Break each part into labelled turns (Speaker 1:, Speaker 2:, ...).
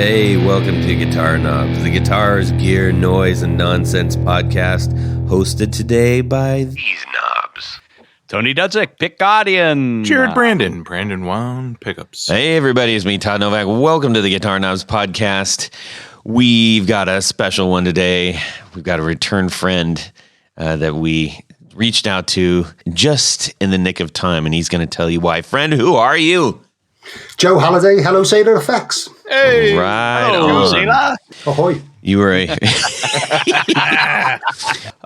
Speaker 1: Hey, welcome to Guitar Knobs, the guitars, gear, noise, and nonsense podcast, hosted today by these knobs.
Speaker 2: Tony Dudzik, pick guardian.
Speaker 3: Jared Brandon Wound, pickups.
Speaker 1: Hey, everybody, it's me, Todd Novak. Welcome to the Guitar Knobs podcast. We've got a special one today. We've got a return friend that we reached out to just in the nick of time, and he's going to tell you why. Friend, who are you?
Speaker 4: Joe Halliday, Hello Sailor Effects.
Speaker 2: Hey,
Speaker 1: right
Speaker 2: hello,
Speaker 1: on.
Speaker 2: Sailor.
Speaker 4: Ahoy.
Speaker 1: You were a...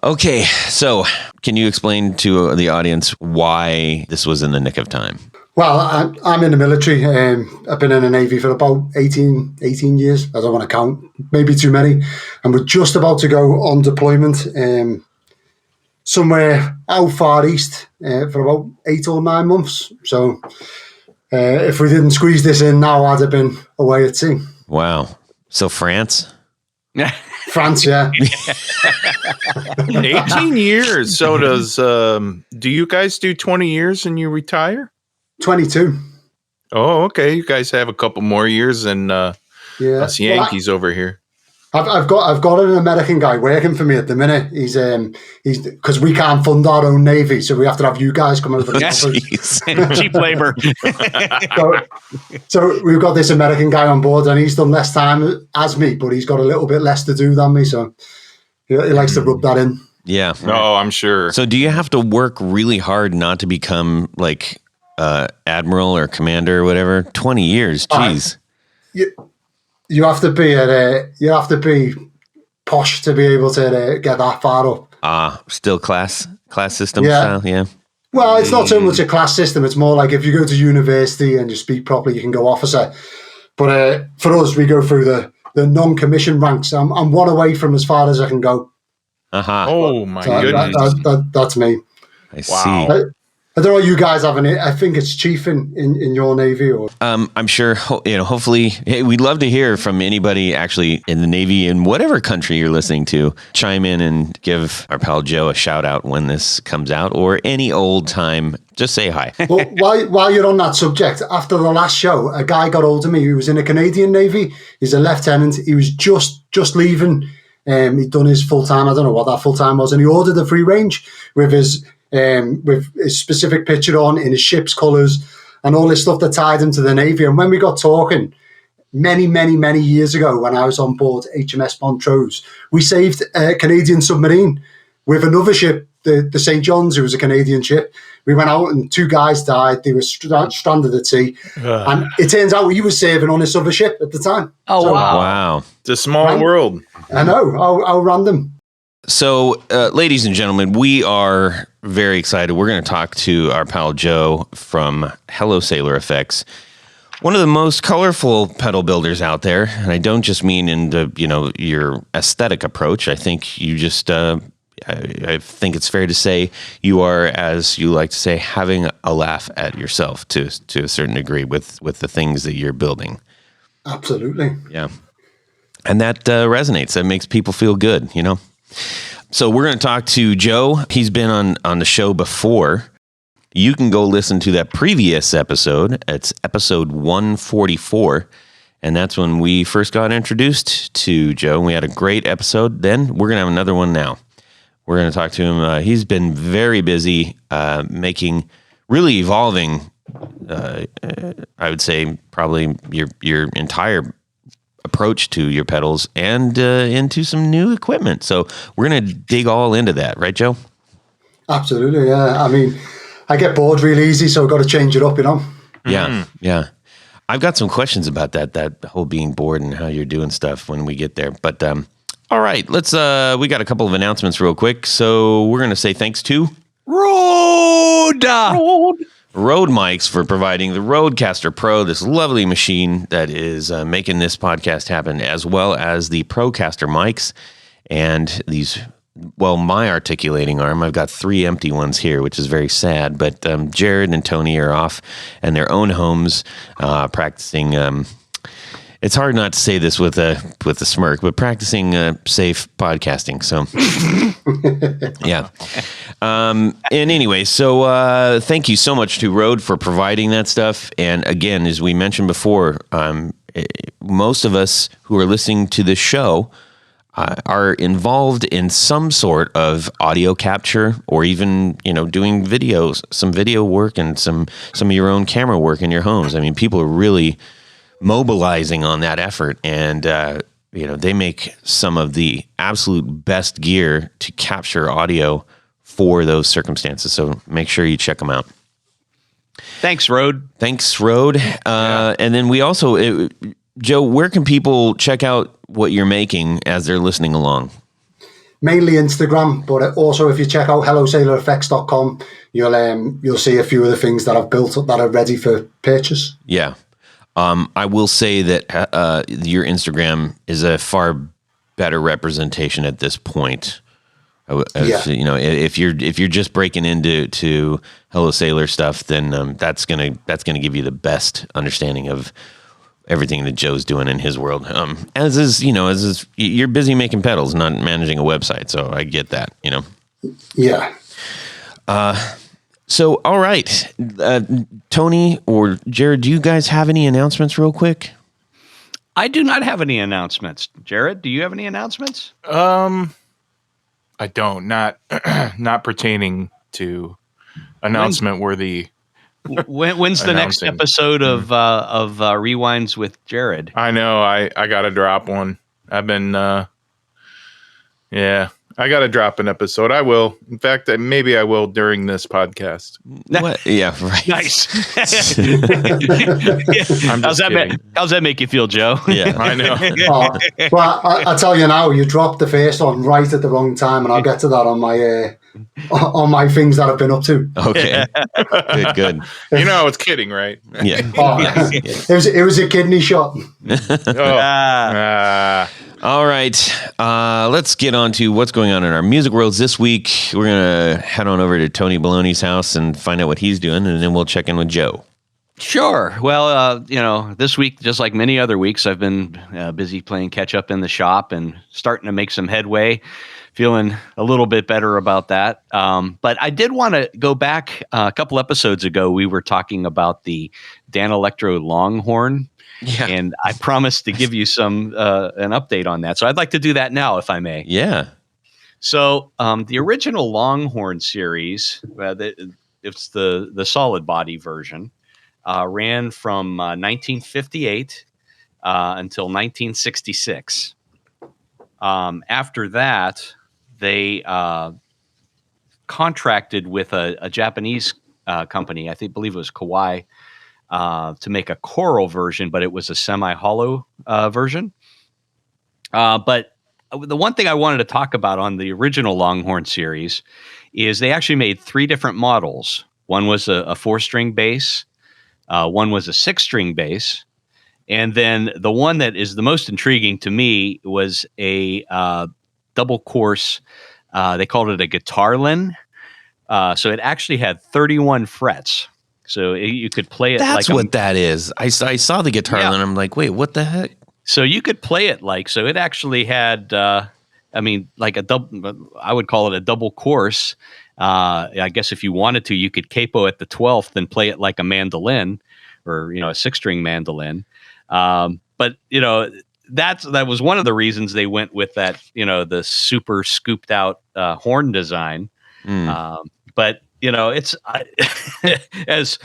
Speaker 1: Okay, so can you explain to the audience why this was in the nick of time?
Speaker 4: Well, I'm in the military. I've been in the Navy for about 18 years. I don't want to count, maybe too many. And we're just about to go on deployment somewhere out far east for about 8 or 9 months. So if we didn't squeeze this in now, I'd have been away at sea.
Speaker 1: Wow. So France?
Speaker 4: France, yeah.
Speaker 3: 18 years. So does, do you guys do 20 years and you retire?
Speaker 4: 22.
Speaker 3: Oh, okay. You guys have a couple more years than us Yankees over here.
Speaker 4: I've got an American guy working for me at the minute. He's because we can't fund our own Navy, so we have to have you guys come over.
Speaker 2: Cheap labor.
Speaker 4: so we've got this American guy on board, and he's done less time as me, but he's got a little bit less to do than me, so he likes to rub that in.
Speaker 1: Yeah.
Speaker 3: Oh, I'm sure.
Speaker 1: So do you have to work really hard not to become like admiral or commander or whatever? 20 years, geez.
Speaker 4: You have to be posh to be able to get that far up.
Speaker 1: Still class system style, yeah.
Speaker 4: Well, it's not so much a class system. It's more like if you go to university and you speak properly, you can go officer. But for us, we go through the non-commissioned ranks. I'm one away from as far as I can go.
Speaker 1: Uh-huh.
Speaker 3: Oh, my goodness.
Speaker 4: That's me.
Speaker 1: I see.
Speaker 4: I don't know what you guys have in it. I think it's chief in your Navy. Or
Speaker 1: I'm sure, hopefully, hey, we'd love to hear from anybody actually in the Navy in whatever country you're listening to. Chime in and give our pal Joe a shout out when this comes out, or any old time. Just say hi.
Speaker 4: Well, while you're on that subject, after the last show, a guy got hold of me who was in the Canadian Navy. He's a lieutenant. He was just leaving. He'd done his full time. I don't know what that full time was, and he ordered a free range with his specific picture on in his ship's colours and all this stuff that tied him to the Navy. And when we got talking many years ago, when I was on board HMS Montrose, we saved a Canadian submarine with another ship, the St. John's, who was a Canadian ship. We went out and 2 guys died. They were stranded at sea. And it turns out he was saving on this other ship at the time.
Speaker 2: Oh,
Speaker 4: so,
Speaker 1: Wow.
Speaker 3: It's a small world.
Speaker 4: I know. How random.
Speaker 1: So, ladies and gentlemen, we are very excited. We're going to talk to our pal Joe from Hello Sailor Effects, one of the most colorful pedal builders out there. And I don't just mean in the, your aesthetic approach. I think you just, I think it's fair to say you are, as you like to say, having a laugh at yourself to a certain degree with the things that you're building.
Speaker 4: Absolutely.
Speaker 1: Yeah. And that resonates. That makes people feel good, So we're going to talk to Joe. He's been on the show before. You can go listen to that previous episode. It's episode 144. And that's when we first got introduced to Joe. We had a great episode. Then we're going to have another one now. We're going to talk to him. He's been very busy really evolving, I would say, probably your entire approach to your pedals and into some new equipment. So we're going to dig all into that. Right, Joe?
Speaker 4: Absolutely, yeah. I mean, I get bored really easy, so I've got to change it up,
Speaker 1: Yeah, yeah. I've got some questions about that whole being bored and how you're doing stuff when we get there. But all right, let's. We got a couple of announcements real quick. So we're going to say thanks to Rode Mics for providing the Rodecaster Pro, this lovely machine that is making this podcast happen, as well as the Procaster mics and these, my articulating arm. I've got 3 empty ones here, which is very sad, but Jared and Tony are off in their own homes practicing. It's hard not to say this with a smirk, but practicing safe podcasting. So, yeah. And anyway, so thank you so much to Rode for providing that stuff. And again, as we mentioned before, most of us who are listening to this show are involved in some sort of audio capture, or even, doing videos, some video work and some of your own camera work in your homes. I mean, people are really mobilizing on that effort, and they make some of the absolute best gear to capture audio for those circumstances. So make sure you check them out.
Speaker 2: Thanks, Rode.
Speaker 1: And then we also, Joe, where can people check out what you're making as they're listening along?
Speaker 4: Mainly Instagram, but also if you check out hellosailoreffects.com, you'll see a few of the things that I've built up that are ready for purchase.
Speaker 1: Yeah. I will say that your Instagram is a far better representation at this point. If you're just breaking into Hello Sailor stuff, then that's gonna give you the best understanding of everything that Joe's doing in his world. You're busy making pedals, not managing a website, so I get that.
Speaker 4: Yeah.
Speaker 1: So all right, Tony or Jared, do you guys have any announcements, real quick?
Speaker 2: I do not have any announcements. Jared, do you have any announcements?
Speaker 3: I don't. Not pertaining to announcement worthy.
Speaker 2: When's the next episode of Rewinds with Jared?
Speaker 3: I know. I got to drop one. I've been. I got to drop an episode. I will. In fact, maybe I will during this podcast.
Speaker 1: What? Yeah, right.
Speaker 2: Nice.
Speaker 3: Kidding.
Speaker 2: How's that make you feel, Joe?
Speaker 1: Yeah,
Speaker 3: I know.
Speaker 4: Well, I tell you now, you dropped the first one right at the wrong time, and I'll get to that on my things that I've been up to.
Speaker 1: Okay. Good.
Speaker 3: I was kidding, right?
Speaker 1: Yeah.
Speaker 4: It was a kidney shot.
Speaker 1: All right, let's get on to what's going on in our music worlds this week. We're going to head on over to Tony Baloney's house and find out what he's doing, and then we'll check in with Joe.
Speaker 2: Sure. Well, this week, just like many other weeks, I've been busy playing catch up in the shop and starting to make some headway, feeling a little bit better about that. But I did want to go back a couple episodes ago. We were talking about the Dan Electro Longhorn. Yeah. And I promised to give you an update on that. So I'd like to do that now, if I may.
Speaker 1: Yeah.
Speaker 2: So the original Longhorn series, it's the solid body version, ran from 1958 until 1966. After that, they contracted with a Japanese company, believe it was Kawai, to make a choral version, but it was a semi-hollow version. But the one thing I wanted to talk about on the original Longhorn series is they actually made 3 different models. One was a 4-string bass, one was a 6-string bass, and then the one that is the most intriguing to me was a double course. They called it a guitarlin. So it actually had 31 frets. So you could play it.
Speaker 1: That's what that is. I saw the guitar and I'm like, wait, what the heck?
Speaker 2: So you could play it so it actually had, like a double, I would call it a double course. I guess if you wanted to, you could capo at the 12th and play it like a mandolin or, a 6-string mandolin. But, that was one of the reasons they went with that, the super scooped out horn design. But it's as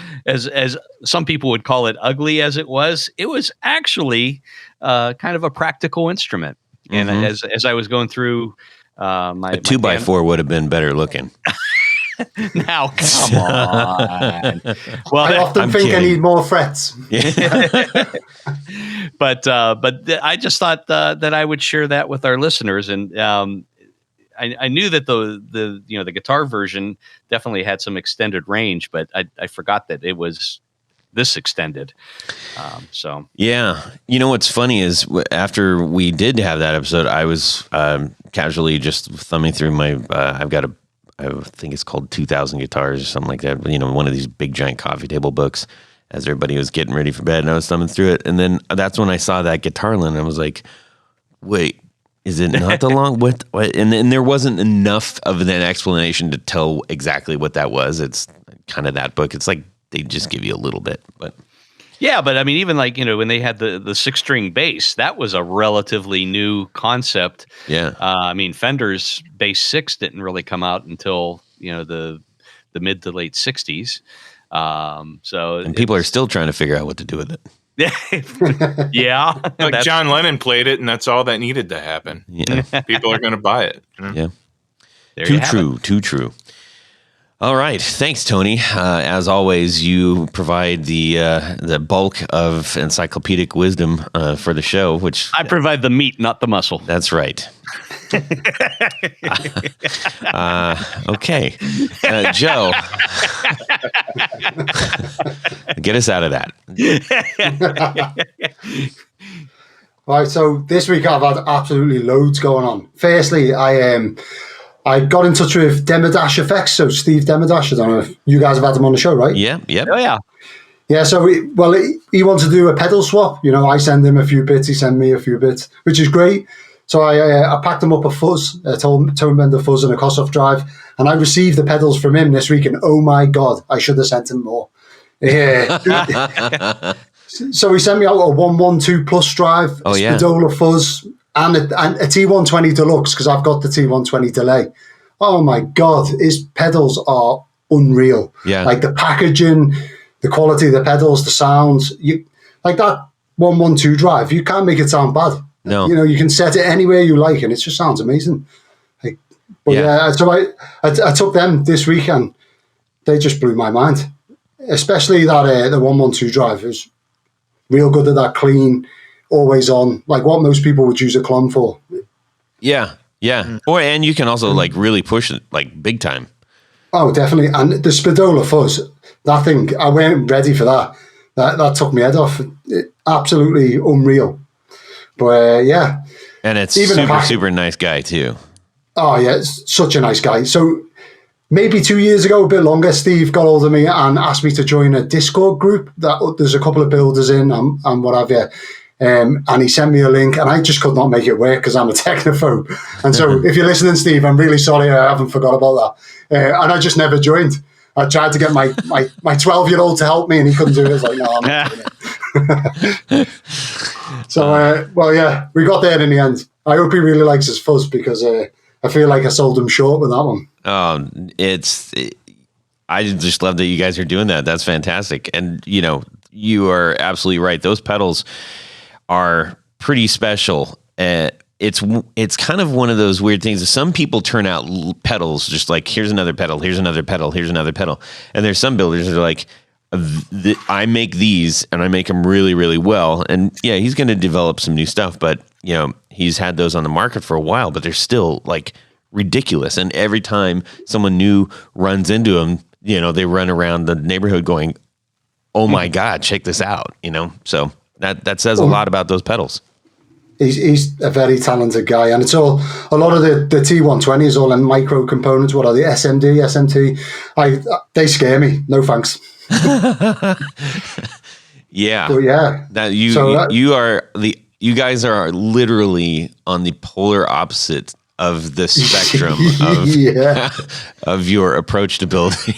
Speaker 2: some people would call it ugly as it was actually kind of a practical instrument. And as I was going through my
Speaker 1: 2x4 would have been better looking.
Speaker 2: Now, come on. Well,
Speaker 4: I often think I need more frets.
Speaker 2: But I just thought that I would share that with our listeners. And I knew that the guitar version definitely had some extended range, but I forgot that it was this extended.
Speaker 1: Yeah, what's funny is after we did have that episode, I was casually just thumbing through my. I think it's called 2,000 Guitars or something like that. One of these big giant coffee table books. As everybody was getting ready for bed, and I was thumbing through it, and then that's when I saw that guitarlin, and I was like, "Wait, is it not the long what?" And there wasn't enough of an explanation to tell exactly what that was. It's kind of that book. It's like they just give you a little bit, but
Speaker 2: Yeah, but I mean, even like, when they had the 6-string bass, that was a relatively new concept.
Speaker 1: Yeah.
Speaker 2: I mean, Fender's bass 6 didn't really come out until, the mid to late 60s.
Speaker 1: And people are still trying to figure out what to do with it.
Speaker 2: Yeah.
Speaker 3: Like John Lennon played it, and that's all that needed to happen.
Speaker 1: Yeah.
Speaker 3: People are going to buy it.
Speaker 1: Yeah.
Speaker 2: There
Speaker 1: Too
Speaker 2: you have
Speaker 1: true.
Speaker 2: it.
Speaker 1: Too true. All right. Thanks, Tony. As always, you provide the bulk of encyclopedic wisdom for the show, which
Speaker 2: I provide the meat, not the muscle.
Speaker 1: that's right. Okay. Joe, get us out of that.
Speaker 4: Right, so this week I've had absolutely loads going on. Firstly, I got in touch with Demodash Effects, so Steve Demodash. I don't know if you guys have had him on the show, right?
Speaker 1: Yeah. Yep.
Speaker 2: Oh, yeah.
Speaker 4: Yeah, so he wants to do a pedal swap. I send him a few bits, he sent me a few bits, which is great. So I packed him up a fuzz, a tone bender fuzz and a Kossoff drive, and I received the pedals from him this week, and oh my God, I should have sent him more. Yeah. So he sent me out a 112 Plus drive, a Spadola fuzz, and a T120 Deluxe, because I've got the T120 delay. Oh my God, his pedals are unreal.
Speaker 1: Yeah.
Speaker 4: Like the packaging, the quality of the pedals, the sounds. Like that 112 drive, you can't make it sound bad.
Speaker 1: No.
Speaker 4: You can set it anywhere you like, and it just sounds amazing. So I took them this week, and they just blew my mind. Especially that the 112 drive is real good at that clean, always on, like what most people would use a clone for.
Speaker 1: Yeah. Yeah. And you can also like really push it like big time.
Speaker 4: Oh, definitely. And the Spadola fuzz, that thing, I weren't ready for that. That took my head off. Absolutely unreal. But yeah.
Speaker 1: And it's
Speaker 4: even
Speaker 1: super nice guy too.
Speaker 4: Oh yeah, it's such a nice guy. So maybe 2 years ago, a bit longer, Steve got hold of me and asked me to join a Discord group that there's a couple of builders in and what have you. And he sent me a link, and I just could not make it work because I'm a technophobe. And so if you're listening, Steve, I'm really sorry I haven't forgot about that. And I just never joined. I tried to get my 12-year-old to help me, and he couldn't do it. I was like, no, I'm not doing it. So, yeah, we got there in the end. I hope he really likes his fuzz, because I feel like I sold him short with that one.
Speaker 1: I just love that you guys are doing that. That's fantastic. And, you are absolutely right. Those pedals are pretty special. It's kind of one of those weird things. Some people turn out pedals just like, here's another pedal, here's another pedal, here's another pedal. And there's some builders that are like, I make these and I make them really, really well. And yeah, he's going to develop some new stuff, but he's had those on the market for a while, but they're still like ridiculous. And every time someone new runs into them, they run around the neighborhood going, oh my God, check this out. So that says a lot about those pedals.
Speaker 4: He's a very talented guy, and it's all, a lot of the T120 is all in micro components. What are the SMD, SMT? They scare me. No thanks.
Speaker 1: Yeah.
Speaker 4: But yeah.
Speaker 1: That you guys are literally on the polar opposite of the spectrum of your approach to building.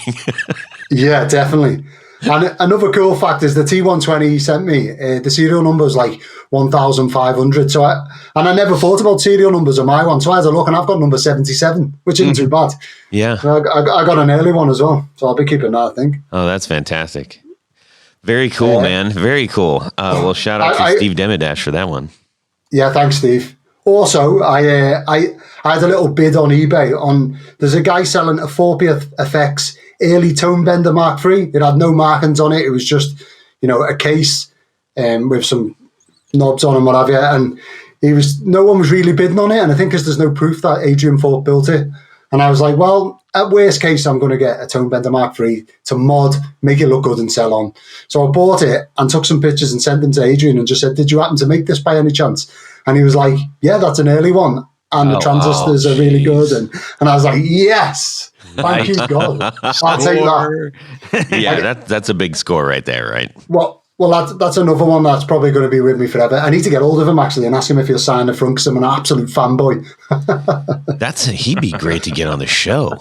Speaker 4: Yeah, definitely. And another cool fact is the T120 he sent me, the serial number is like 1,500. So I never thought about serial numbers on my one. So I had a look, and I've got number 77, which isn't too bad.
Speaker 1: Yeah.
Speaker 4: So I got an early one as well. So I'll be keeping that, I think.
Speaker 1: Oh, that's fantastic. Very cool, man. Very cool. Well, shout out to Steve Demodash for that one.
Speaker 4: Yeah, thanks, Steve. Also, I had a little bid on eBay there's a guy selling a 4P Effects early tone bender Mark III. It had no markings on it. It was just, a case with some knobs on and what have you. And no one was really bidding on it. And I think because there's no proof that Adrian Ford built it. And I was like, well, at worst case, I'm going to get a tone bender Mark III to mod, make it look good and sell on. So I bought it and took some pictures and sent them to Adrian and just said, did you happen to make this by any chance? And he was like, yeah, that's an early one. And the transistors are really good. And I was like, yes, thank you, God. I'll take that.
Speaker 1: Yeah, that's a big score right there, right?
Speaker 4: Well, that's another one that's probably going to be with me forever. I need to get hold of him, actually, and ask him if he'll sign the front, because I'm an absolute fanboy.
Speaker 1: He'd be great to get on the show.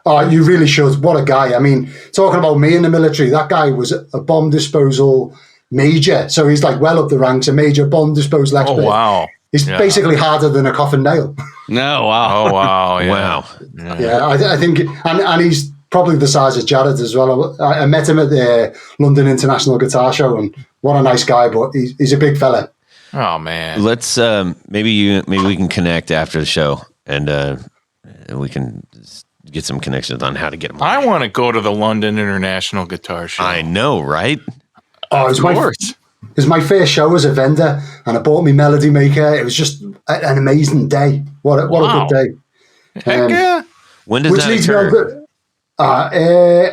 Speaker 4: Oh, you really should. What a guy. I mean, talking about me in the military, that guy was a bomb disposal major. So he's like well up the ranks, a major bond-disposed expert.
Speaker 3: Oh, wow.
Speaker 4: He's basically harder than a coffin nail.
Speaker 2: No, wow.
Speaker 3: Oh, wow. Yeah.
Speaker 1: Wow.
Speaker 4: Yeah, I think, and he's probably the size of Jared as well. I met him at the London International Guitar Show, and what a nice guy, but he's a big fella.
Speaker 3: Oh, man.
Speaker 1: Let's maybe we can connect after the show, and we can get some connections on how to get him.
Speaker 3: I want to go to the London International Guitar Show.
Speaker 1: I know, right?
Speaker 4: Oh, it was my first show as a vendor, and I bought me Melody Maker. It was just an amazing day. What a good day.
Speaker 3: Heck yeah.
Speaker 1: When does that occur?
Speaker 4: I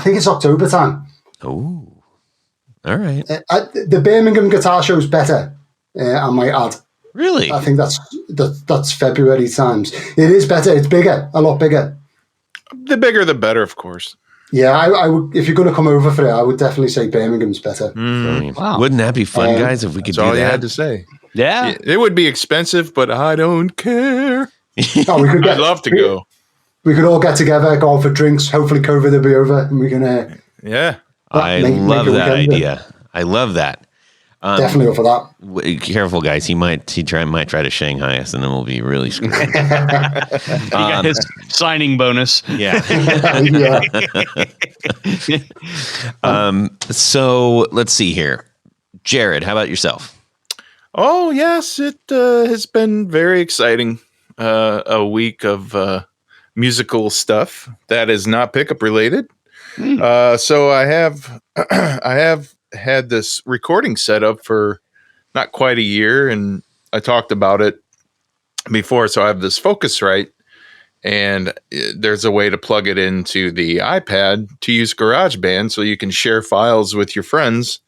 Speaker 4: think it's October time.
Speaker 1: Oh, all right.
Speaker 4: The Birmingham Guitar Show is better, I might add.
Speaker 1: Really?
Speaker 4: I think that's February times. It is better. It's bigger, a lot bigger.
Speaker 3: The bigger, the better, of course.
Speaker 4: Yeah, I would. If you're going to come over for it, I would definitely say Birmingham's better.
Speaker 1: Wow. Wouldn't that be fun, guys? If we could
Speaker 3: That's
Speaker 1: do
Speaker 3: all
Speaker 1: that.
Speaker 3: you had to say.
Speaker 2: Yeah.
Speaker 3: It would be expensive, but I don't care.
Speaker 4: Oh,
Speaker 3: I'd love to go.
Speaker 4: We could all get together, go out for drinks. Hopefully, COVID will be over, and we can.
Speaker 3: Yeah.
Speaker 1: I love that idea. I love that.
Speaker 4: Definitely up for that.
Speaker 1: Careful, guys. He might try to Shanghai us, and then we'll be really screwed.
Speaker 2: He got his signing bonus.
Speaker 1: Yeah.
Speaker 4: Yeah.
Speaker 1: So let's see here. Jared, how about yourself?
Speaker 3: Oh, yes. It has been very exciting. A week of musical stuff that is not pickup related. So I have had this recording set up for not quite a year, and I talked about it before. So I have this Focusrite, and there's a way to plug it into the iPad to use GarageBand, so you can share files with your friends.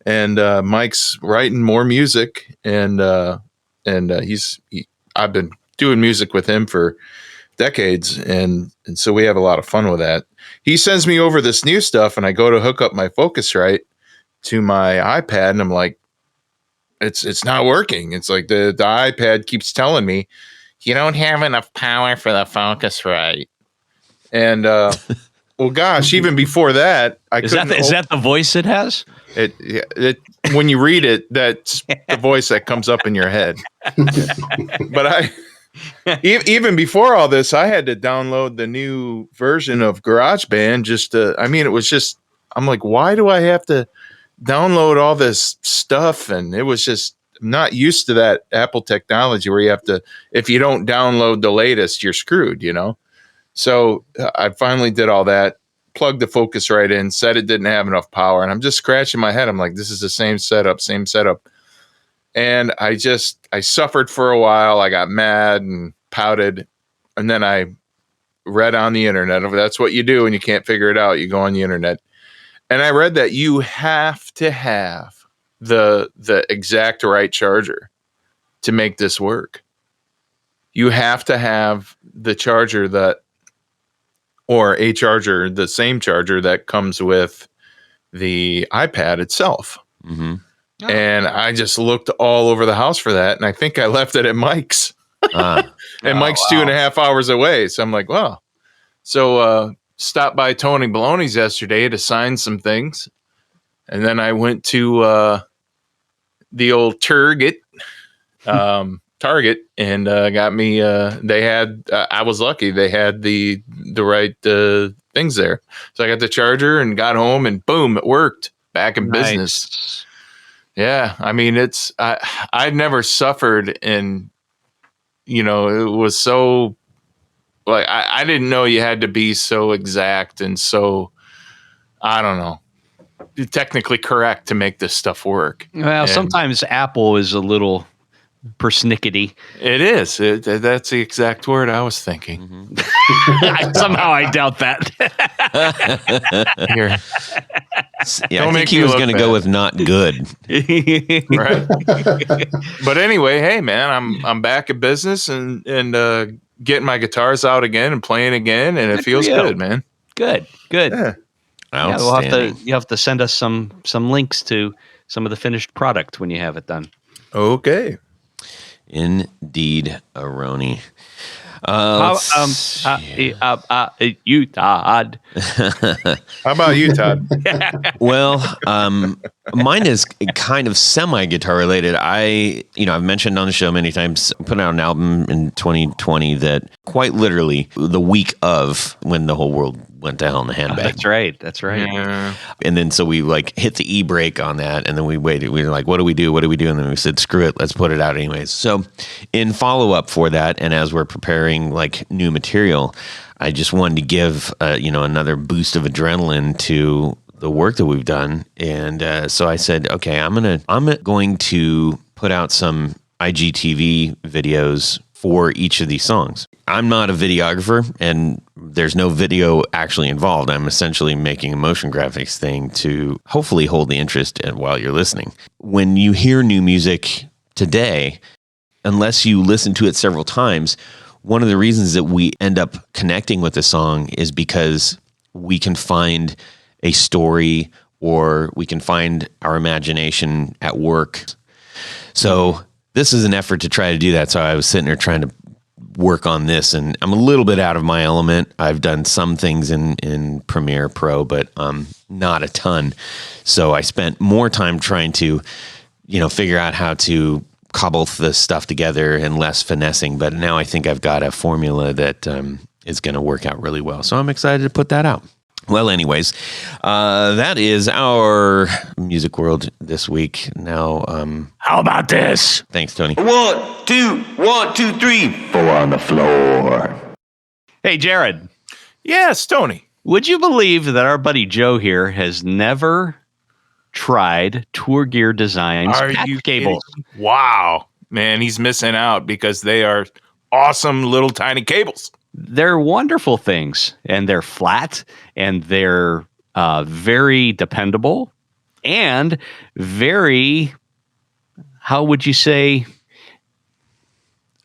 Speaker 3: And Mike's writing more music, and I've been doing music with him for decades, and so we have a lot of fun with that. He sends me over this new stuff, and I go to hook up my Focusrite to my iPad, and I'm like, it's not working. It's like the iPad keeps telling me, you don't have enough power for the Focusrite. And well, gosh, even before that,
Speaker 2: Is that the voice it has?
Speaker 3: It when you read it, that's the voice that comes up in your head. But even before all this, I had to download the new version of GarageBand. I'm like, why do I have to download all this stuff? And it was just not used to that Apple technology where you have to, if you don't download the latest, you're screwed, So I finally did all that, plugged the Focusrite in, said it didn't have enough power. And I'm just scratching my head. I'm like, this is the same setup. And I suffered for a while. I got mad and pouted. And then I read on the internet. That's what you do when you can't figure it out. You go on the internet. And I read that you have to have the exact right charger to make this work. You have to have the charger the same charger that comes with the iPad itself.
Speaker 1: Mm-hmm.
Speaker 3: And I just looked all over the house for that. And I think I left it at Mike's. And Mike's 2.5 hours away. So I'm like, well, so stopped by Tony Baloney's yesterday to sign some things. And then I went to the old Target, and got me, I was lucky. They had the right things there. So I got the charger and got home, and boom, it worked. Back in business. Yeah. I mean, I'd never suffered in, it was so, like, I didn't know you had to be so exact and so, I don't know, technically correct to make this stuff work.
Speaker 2: Well, sometimes Apple is a little persnickety.
Speaker 3: It is. That's the exact word I was thinking.
Speaker 2: Mm-hmm. Somehow I doubt that.
Speaker 3: Here.
Speaker 1: Yeah, I think he was going to go with not good.
Speaker 3: Right. But anyway, hey man, I'm back in business and getting my guitars out again and playing again, and it feels good, man.
Speaker 2: Good.
Speaker 3: Yeah.
Speaker 2: You have to send us some links to some of the finished product when you have it done.
Speaker 3: Okay.
Speaker 1: Indeed, Aroni.
Speaker 2: You, Todd.
Speaker 3: How about you, Todd?
Speaker 1: Well, mine is kind of semi-guitar related. I've mentioned on the show many times, I put out an album in 2020 that quite literally the week of when the whole world went to hell in the handbag.
Speaker 2: That's right.
Speaker 3: Yeah.
Speaker 1: And then so we like hit the e-brake on that, and then we waited. We were like, what do we do? And then we said, screw it, let's put it out anyways. So in follow-up for that, and as we're preparing like new material, I just wanted to give another boost of adrenaline to the work that we've done. And so I said, okay, I'm going to put out some IGTV videos for each of these songs. I'm not a videographer, and there's no video actually involved. I'm essentially making a motion graphics thing to hopefully hold the interest while you're listening. When you hear new music today, unless you listen to it several times, one of the reasons that we end up connecting with a song is because we can find a story or we can find our imagination at work. So this is an effort to try to do that. So I was sitting there trying to work on this, and I'm a little bit out of my element. I've done some things in Premiere Pro, but not a ton. So I spent more time trying to, figure out how to cobble the stuff together and less finessing. But now I think I've got a formula that is going to work out really well. So I'm excited to put that out. Well, anyways, that is our music world this week. Now,
Speaker 2: How about this?
Speaker 1: Thanks, Tony.
Speaker 5: 1, 2, 1, 2, 3, 4 on the floor.
Speaker 2: Hey, Jared.
Speaker 3: Yes, Tony.
Speaker 2: Would you believe that our buddy Joe here has never tried Tour Gear Design's patch cables?
Speaker 3: Kidding? Wow. Man, he's missing out because they are awesome little tiny cables.
Speaker 2: They're wonderful things, and they're flat, and they're very dependable, and very, how would you say?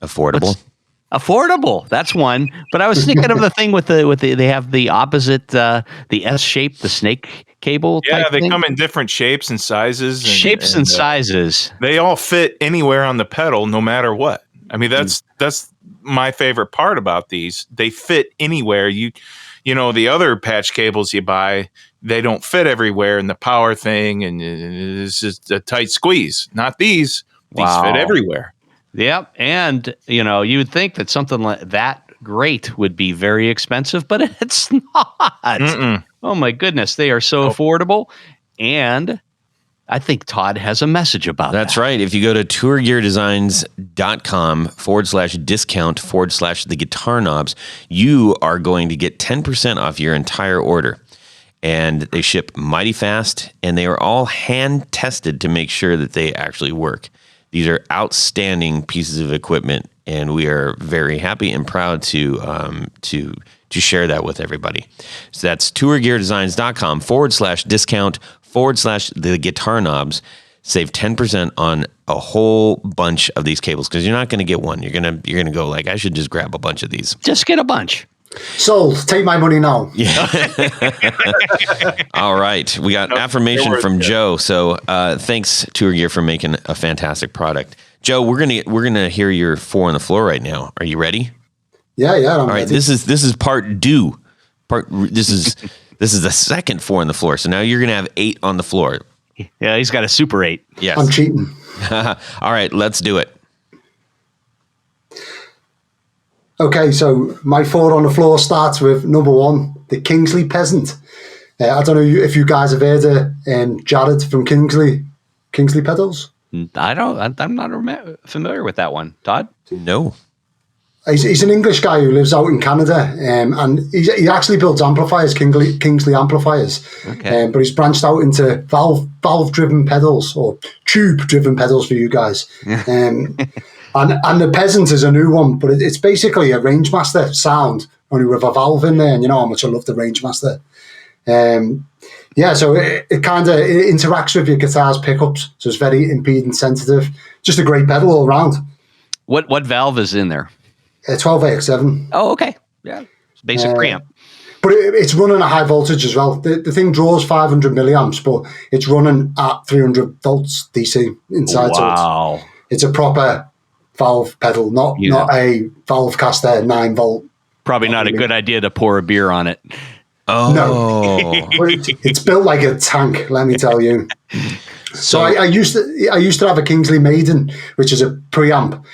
Speaker 1: Affordable.
Speaker 2: Affordable. That's one. But I was thinking of the thing with they have the opposite, the S shape, the snake cable.
Speaker 3: Yeah, they
Speaker 2: thing.
Speaker 3: come in different shapes and sizes.
Speaker 2: And sizes.
Speaker 3: They all fit anywhere on the pedal, no matter what. I mean, that's my favorite part about these. They fit anywhere. You know, the other patch cables you buy, they don't fit everywhere in the power thing, and it's just a tight squeeze. Not these. These fit everywhere.
Speaker 2: Yep. And, you would think that something like that great would be very expensive, but it's not.
Speaker 3: Mm-mm.
Speaker 2: Oh, my goodness. They are so affordable. And I think Todd has a message about that.
Speaker 1: That's right. If you go to tourgeardesigns.com/discount/the guitar knobs, you are going to get 10% off your entire order. And they ship mighty fast, and they are all hand tested to make sure that they actually work. These are outstanding pieces of equipment, and we are very happy and proud to share that with everybody. So that's tourgeardesigns.com/discount/the guitar knobs. Save 10% on a whole bunch of these cables, because you're not going to get one. You're gonna go like, I should just grab a bunch of these.
Speaker 2: Just get a bunch.
Speaker 4: Sold. Take my money now.
Speaker 1: Yeah. All right. We got affirmation from Joe. So thanks, Tour Gear, for making a fantastic product. Joe, we're gonna hear your 4 on the floor right now. Are you ready?
Speaker 4: Yeah.
Speaker 1: All right. This is part due. This is the second 4 on the floor. So now you're gonna have 8 on the floor.
Speaker 2: Yeah, he's got a Super 8.
Speaker 1: Yes.
Speaker 4: I'm cheating.
Speaker 1: All right. Let's do it.
Speaker 4: Okay, so my 4 on the floor starts with number 1, the Kingsley Peasant. I don't know if you guys have heard of Jared from Kingsley Pedals.
Speaker 2: I'm not familiar with that one. Todd?
Speaker 1: No.
Speaker 4: He's an English guy who lives out in Canada, and he actually builds amplifiers, Kingsley amplifiers.
Speaker 2: Okay.
Speaker 4: But he's branched out into valve-driven pedals, or tube-driven pedals for you guys. And the Peasant is a new one, but it's basically a Rangemaster sound, only with a valve in there, and you know how much I love the Rangemaster. So it kind of interacts with your guitar's pickups, so it's very impedance sensitive. Just a great pedal all around.
Speaker 2: What valve is in there?
Speaker 4: 12AX7.
Speaker 2: Oh, okay. Yeah. Basic preamp.
Speaker 4: But it's running at high voltage as well. The thing draws 500 milliamps, but it's running at 300 volts DC inside.
Speaker 2: Wow.
Speaker 4: So it's a proper valve pedal, not a valve caster 9-volt.
Speaker 2: Probably not a good idea to pour a beer on it.
Speaker 1: Oh,
Speaker 4: No, it's built like a tank. Let me tell you. So I used to have a Kingsley Maiden, which is a preamp,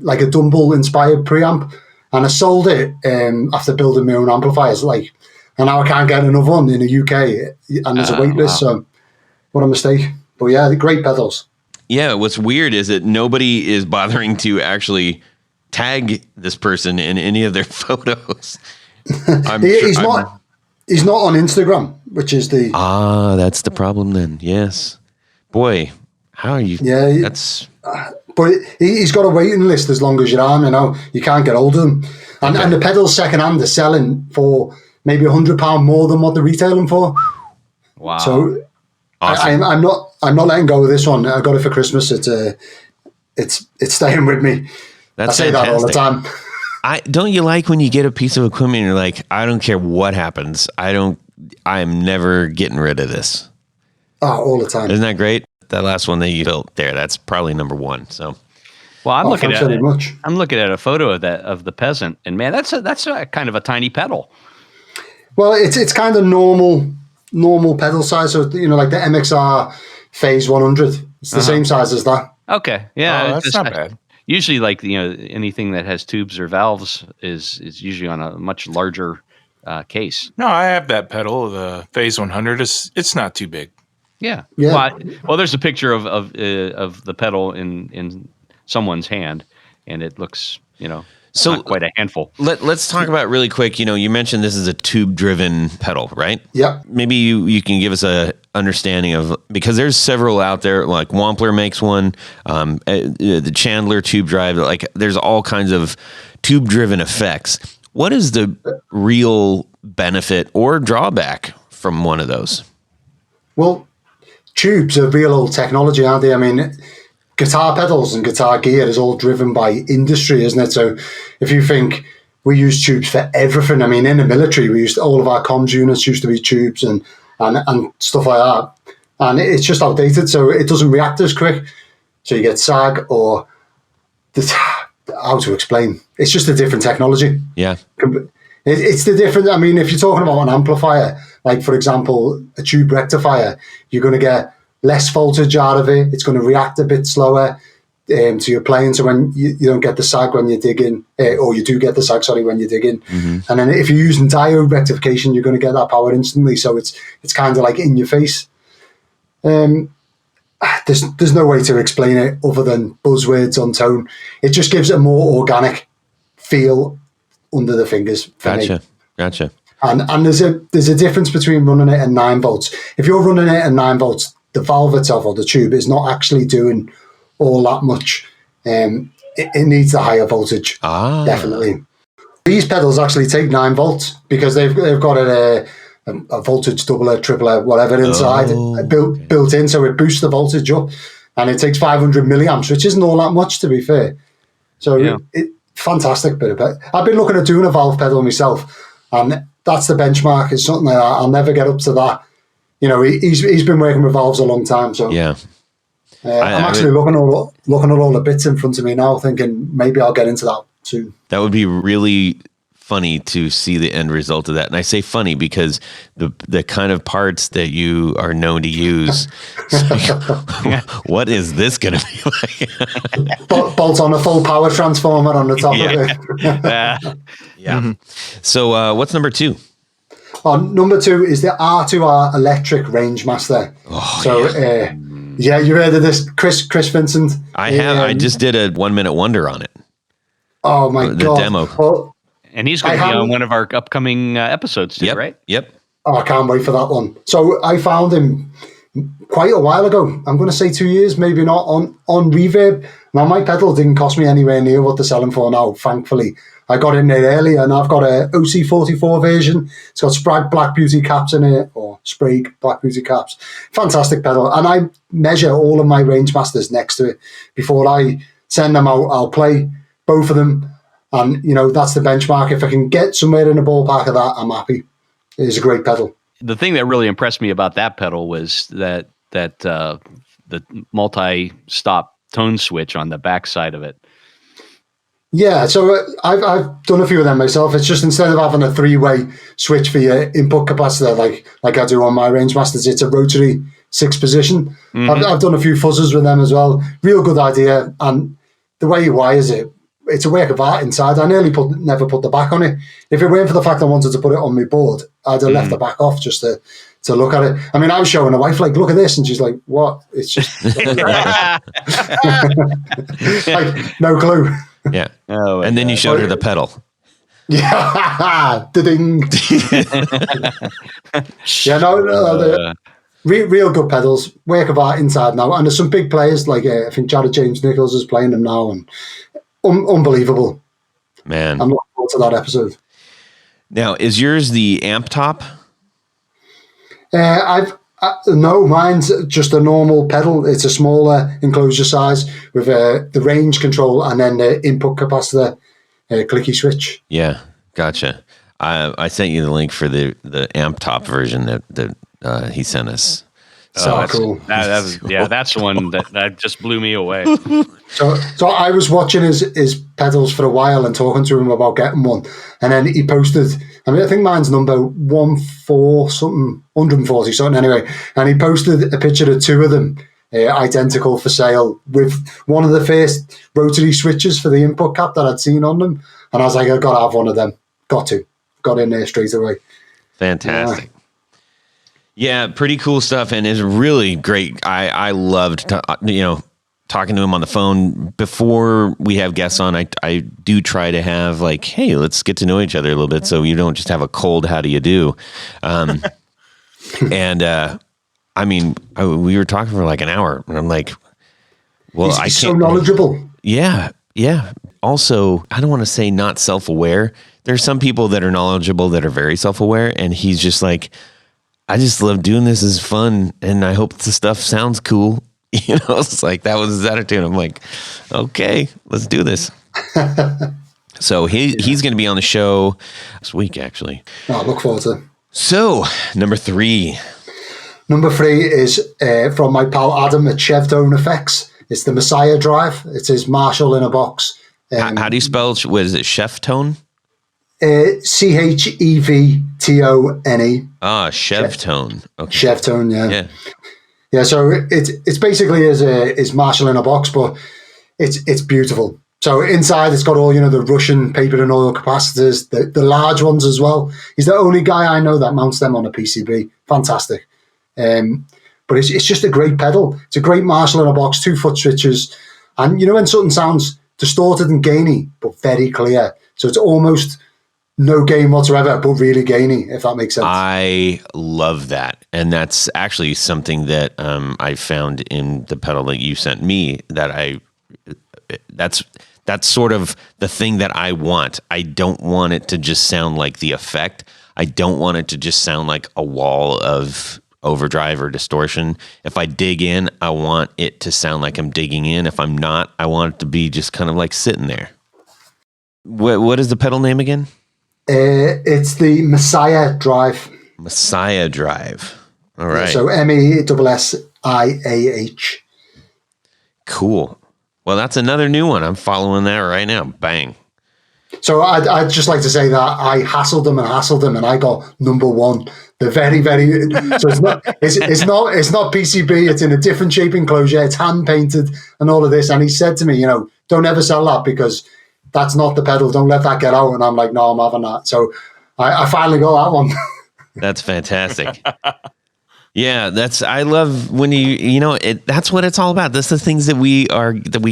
Speaker 4: like a Dumble inspired preamp, and I sold it after building my own amplifiers. And now I can't get another one in the UK, and there's a wait list. So what a mistake. But yeah, the great pedals.
Speaker 1: Yeah, what's weird is that nobody is bothering to actually tag this person in any of their photos.
Speaker 4: He's not on Instagram, which is the...
Speaker 1: that's the problem then. Yes. Boy, how are you?
Speaker 4: Yeah. But he's got a waiting list as long as your arm, You can't get hold of them. And the pedals secondhand are selling for maybe £100 more than what they're retailing for.
Speaker 2: Wow.
Speaker 4: So
Speaker 1: awesome.
Speaker 4: I'm not letting go of this one. I got it for Christmas. It's staying with me.
Speaker 1: That's
Speaker 4: I say
Speaker 1: fantastic.
Speaker 4: that all the time.
Speaker 1: Don't you like when you get a piece of equipment and you're like, I don't care what happens. I'm never getting rid of this.
Speaker 4: Oh, all the time.
Speaker 1: Isn't that great? That last one that you built there, that's probably number one. So,
Speaker 2: well, I'm looking at it.
Speaker 4: Much.
Speaker 2: I'm looking at a photo of the Peasant, and man, that's a kind of a tiny pedal.
Speaker 4: Well, it's kind of normal pedal size. So like the MXR Phase 100. It's the same size as that.
Speaker 2: Okay, yeah,
Speaker 3: that's not bad.
Speaker 2: Usually, anything that has tubes or valves is usually on a much larger case.
Speaker 3: No, I have that pedal, the Phase 100. It's not too big.
Speaker 2: Yeah.
Speaker 4: Yeah.
Speaker 2: Well, there's a picture of the pedal in someone's hand, and it looks,
Speaker 1: So
Speaker 2: not quite a handful.
Speaker 1: Let's talk about really quick. You mentioned this is a tube-driven pedal, right?
Speaker 4: Yeah.
Speaker 1: Maybe you can give us a understanding of, because there's several out there. Like Wampler makes one, the Chandler tube drive. Like there's all kinds of tube-driven effects. What is the real benefit or drawback from one of those?
Speaker 4: Well, tubes are real old technology, aren't they? I mean, guitar pedals and guitar gear is all driven by industry, isn't it? So if you think we use tubes for everything, I mean, in the military, we used all of our comms units used to be tubes and stuff like that. And it's just outdated, so it doesn't react as quick. So you get sag or how to explain. It's just a different technology.
Speaker 1: Yeah.
Speaker 4: It's the different. I mean, if you're talking about an amplifier, like for example, a tube rectifier, you're going to get less voltage out of it. It's going to react a bit slower to your playing. So when you don't get the sag when you dig in, or you do get the sag, when you dig in. Mm-hmm. And then if you're using diode rectification, you're going to get that power instantly. So it's kind of like in your face. There's no way to explain it other than buzzwords on tone. It just gives it a more organic feel under the fingers for me.
Speaker 1: Gotcha.
Speaker 4: And there's a difference between running it at 9 volts. If you're running it at 9 volts, the valve itself or the tube is not actually doing all that much. It needs a higher voltage, definitely. These pedals actually take 9 volts because they've got a voltage doubler, tripler, whatever inside built in, so it boosts the voltage up, and it takes 500 milliamps, which isn't all that much, to be fair. So fantastic bit of it. I've been looking at doing a valve pedal myself, and that's the benchmark. It's something like that. I'll never get up to that. He's been working with valves a long time, so
Speaker 1: yeah.
Speaker 4: I'm actually looking at all the bits in front of me now, thinking maybe I'll get into that soon.
Speaker 1: That would be really funny to see the end result of that. And I say funny because the kind of parts that you are known to use. What is this going to be like?
Speaker 4: Bolt on a full power transformer on the top of it.
Speaker 1: Yeah. Mm-hmm. So what's number 2?
Speaker 4: Number 2 is the R2R Electric Rangemaster. You heard of this, Chris Vincent?
Speaker 1: I have. I just did a 1 minute wonder on it.
Speaker 4: Oh my god!
Speaker 1: The demo.
Speaker 4: Well,
Speaker 2: and he's going to be on one of our upcoming episodes too, right?
Speaker 1: Yep.
Speaker 4: Oh, I can't wait for that one. So I found him quite a while ago. I'm going to say 2 years, maybe not, on Reverb. Now, my pedal didn't cost me anywhere near what they're selling for now, thankfully. I got in there early, and I've got a OC44 version. It's got Sprague Black Beauty caps in it, or Sprague Black Beauty caps. Fantastic pedal. And I measure all of my Rangemasters next to it. Before I send them out, I'll play both of them. And, that's the benchmark. If I can get somewhere in the ballpark of that, I'm happy. It is a great pedal.
Speaker 2: The thing that really impressed me about that pedal was that the multi-stop tone switch on the back side of it.
Speaker 4: Yeah, so I've done a few of them myself. It's just instead of having a 3-way switch for your input capacitor, like I do on my Rangemasters, it's a rotary 6-position. I've done a few fuzzers with them as well. Real good idea, and the way you wires it, it's a work of art inside. I nearly never put the back on it. If it weren't for the fact I wanted to put it on my board, I'd have left the back off just to look at it. I mean, I was showing the wife, like, look at this, and she's like, what? It's just like, no clue.
Speaker 1: Yeah. Oh, and then you showed her the pedal.
Speaker 4: Yeah. Ding. Yeah, no, real good pedals, work of art inside now. And there's some big players, like I think Jared James Nichols is playing them now, and unbelievable.
Speaker 1: Man.
Speaker 4: I'm looking forward to that episode.
Speaker 1: Now, is yours the amp top?
Speaker 4: No, mine's just a normal pedal. It's a smaller enclosure size with the range control and then the input capacitor clicky switch.
Speaker 1: Yeah, gotcha. I sent you the link for the amp top version that he sent us.
Speaker 4: So cool.
Speaker 2: That's one that just blew me away.
Speaker 4: So I was watching his pedals for a while and talking to him about getting one, and then he posted. I mean, I think mine's number 140 something anyway, and he posted a picture of 2 of them identical for sale with one of the first rotary switches for the input cap that I'd seen on them, and I was like, I got to have one of them. Got in there straight away.
Speaker 1: Fantastic. Yeah, pretty cool stuff, and it's really great. I loved talking to him on the phone. Before we have guests on, I do try to have like, hey, let's get to know each other a little bit, so you don't just have a cold how do you do. And I mean, we were talking for like an hour, and I'm like, well,
Speaker 4: he's so knowledgeable.
Speaker 1: Yeah. Also, I don't want to say not self-aware. There's some people that are knowledgeable that are very self-aware, and he's just like, I just love doing this. It's fun, and I hope the stuff sounds cool. It's like that was his attitude. I'm like, okay, let's do this. So he's going to be on the show this week, actually.
Speaker 4: I look forward to it. So,
Speaker 1: number 3.
Speaker 4: Number 3 is from my pal Adam at Chevtone Effects. It's the Messiah Drive. It's his Marshall in a box.
Speaker 1: How do you spell? What is it? Chevtone?
Speaker 4: Chevtone.
Speaker 1: Chevtone. Okay.
Speaker 4: Chevtone, yeah. So it's basically his Marshall in a box, but it's beautiful. So inside it's got all the Russian paper and oil capacitors, the large ones as well. He's the only guy I know that mounts them on a PCB. Fantastic. But it's just a great pedal. It's a great Marshall in a box, 2-foot switches, and when something sounds distorted and gainy but very clear, so it's almost no gain whatsoever, but really gainy, if that makes sense.
Speaker 1: I love that. And that's actually something that I found in the pedal that you sent me that's sort of the thing that I want. I don't want it to just sound like the effect. I don't want it to just sound like a wall of overdrive or distortion. If I dig in, I want it to sound like I'm digging in. If I'm not, I want it to be just kind of like sitting there. What is the pedal name again?
Speaker 4: It's the Messiah Drive.
Speaker 1: Messiah Drive. All right.
Speaker 4: Yeah, so MESSIAH.
Speaker 1: Cool. Well, that's another new one. I'm following that right now. Bang.
Speaker 4: So I'd just like to say that I hassled them, and I got number 1. They're very, very. So it's not PCB. It's in a different shape enclosure. It's hand painted and all of this. And he said to me, don't ever sell that because that's not the pedal. Don't let that get out. And I'm like, no, I'm having that. So I finally got that one.
Speaker 1: That's fantastic. Yeah, I love when that's what it's all about. That's the things that we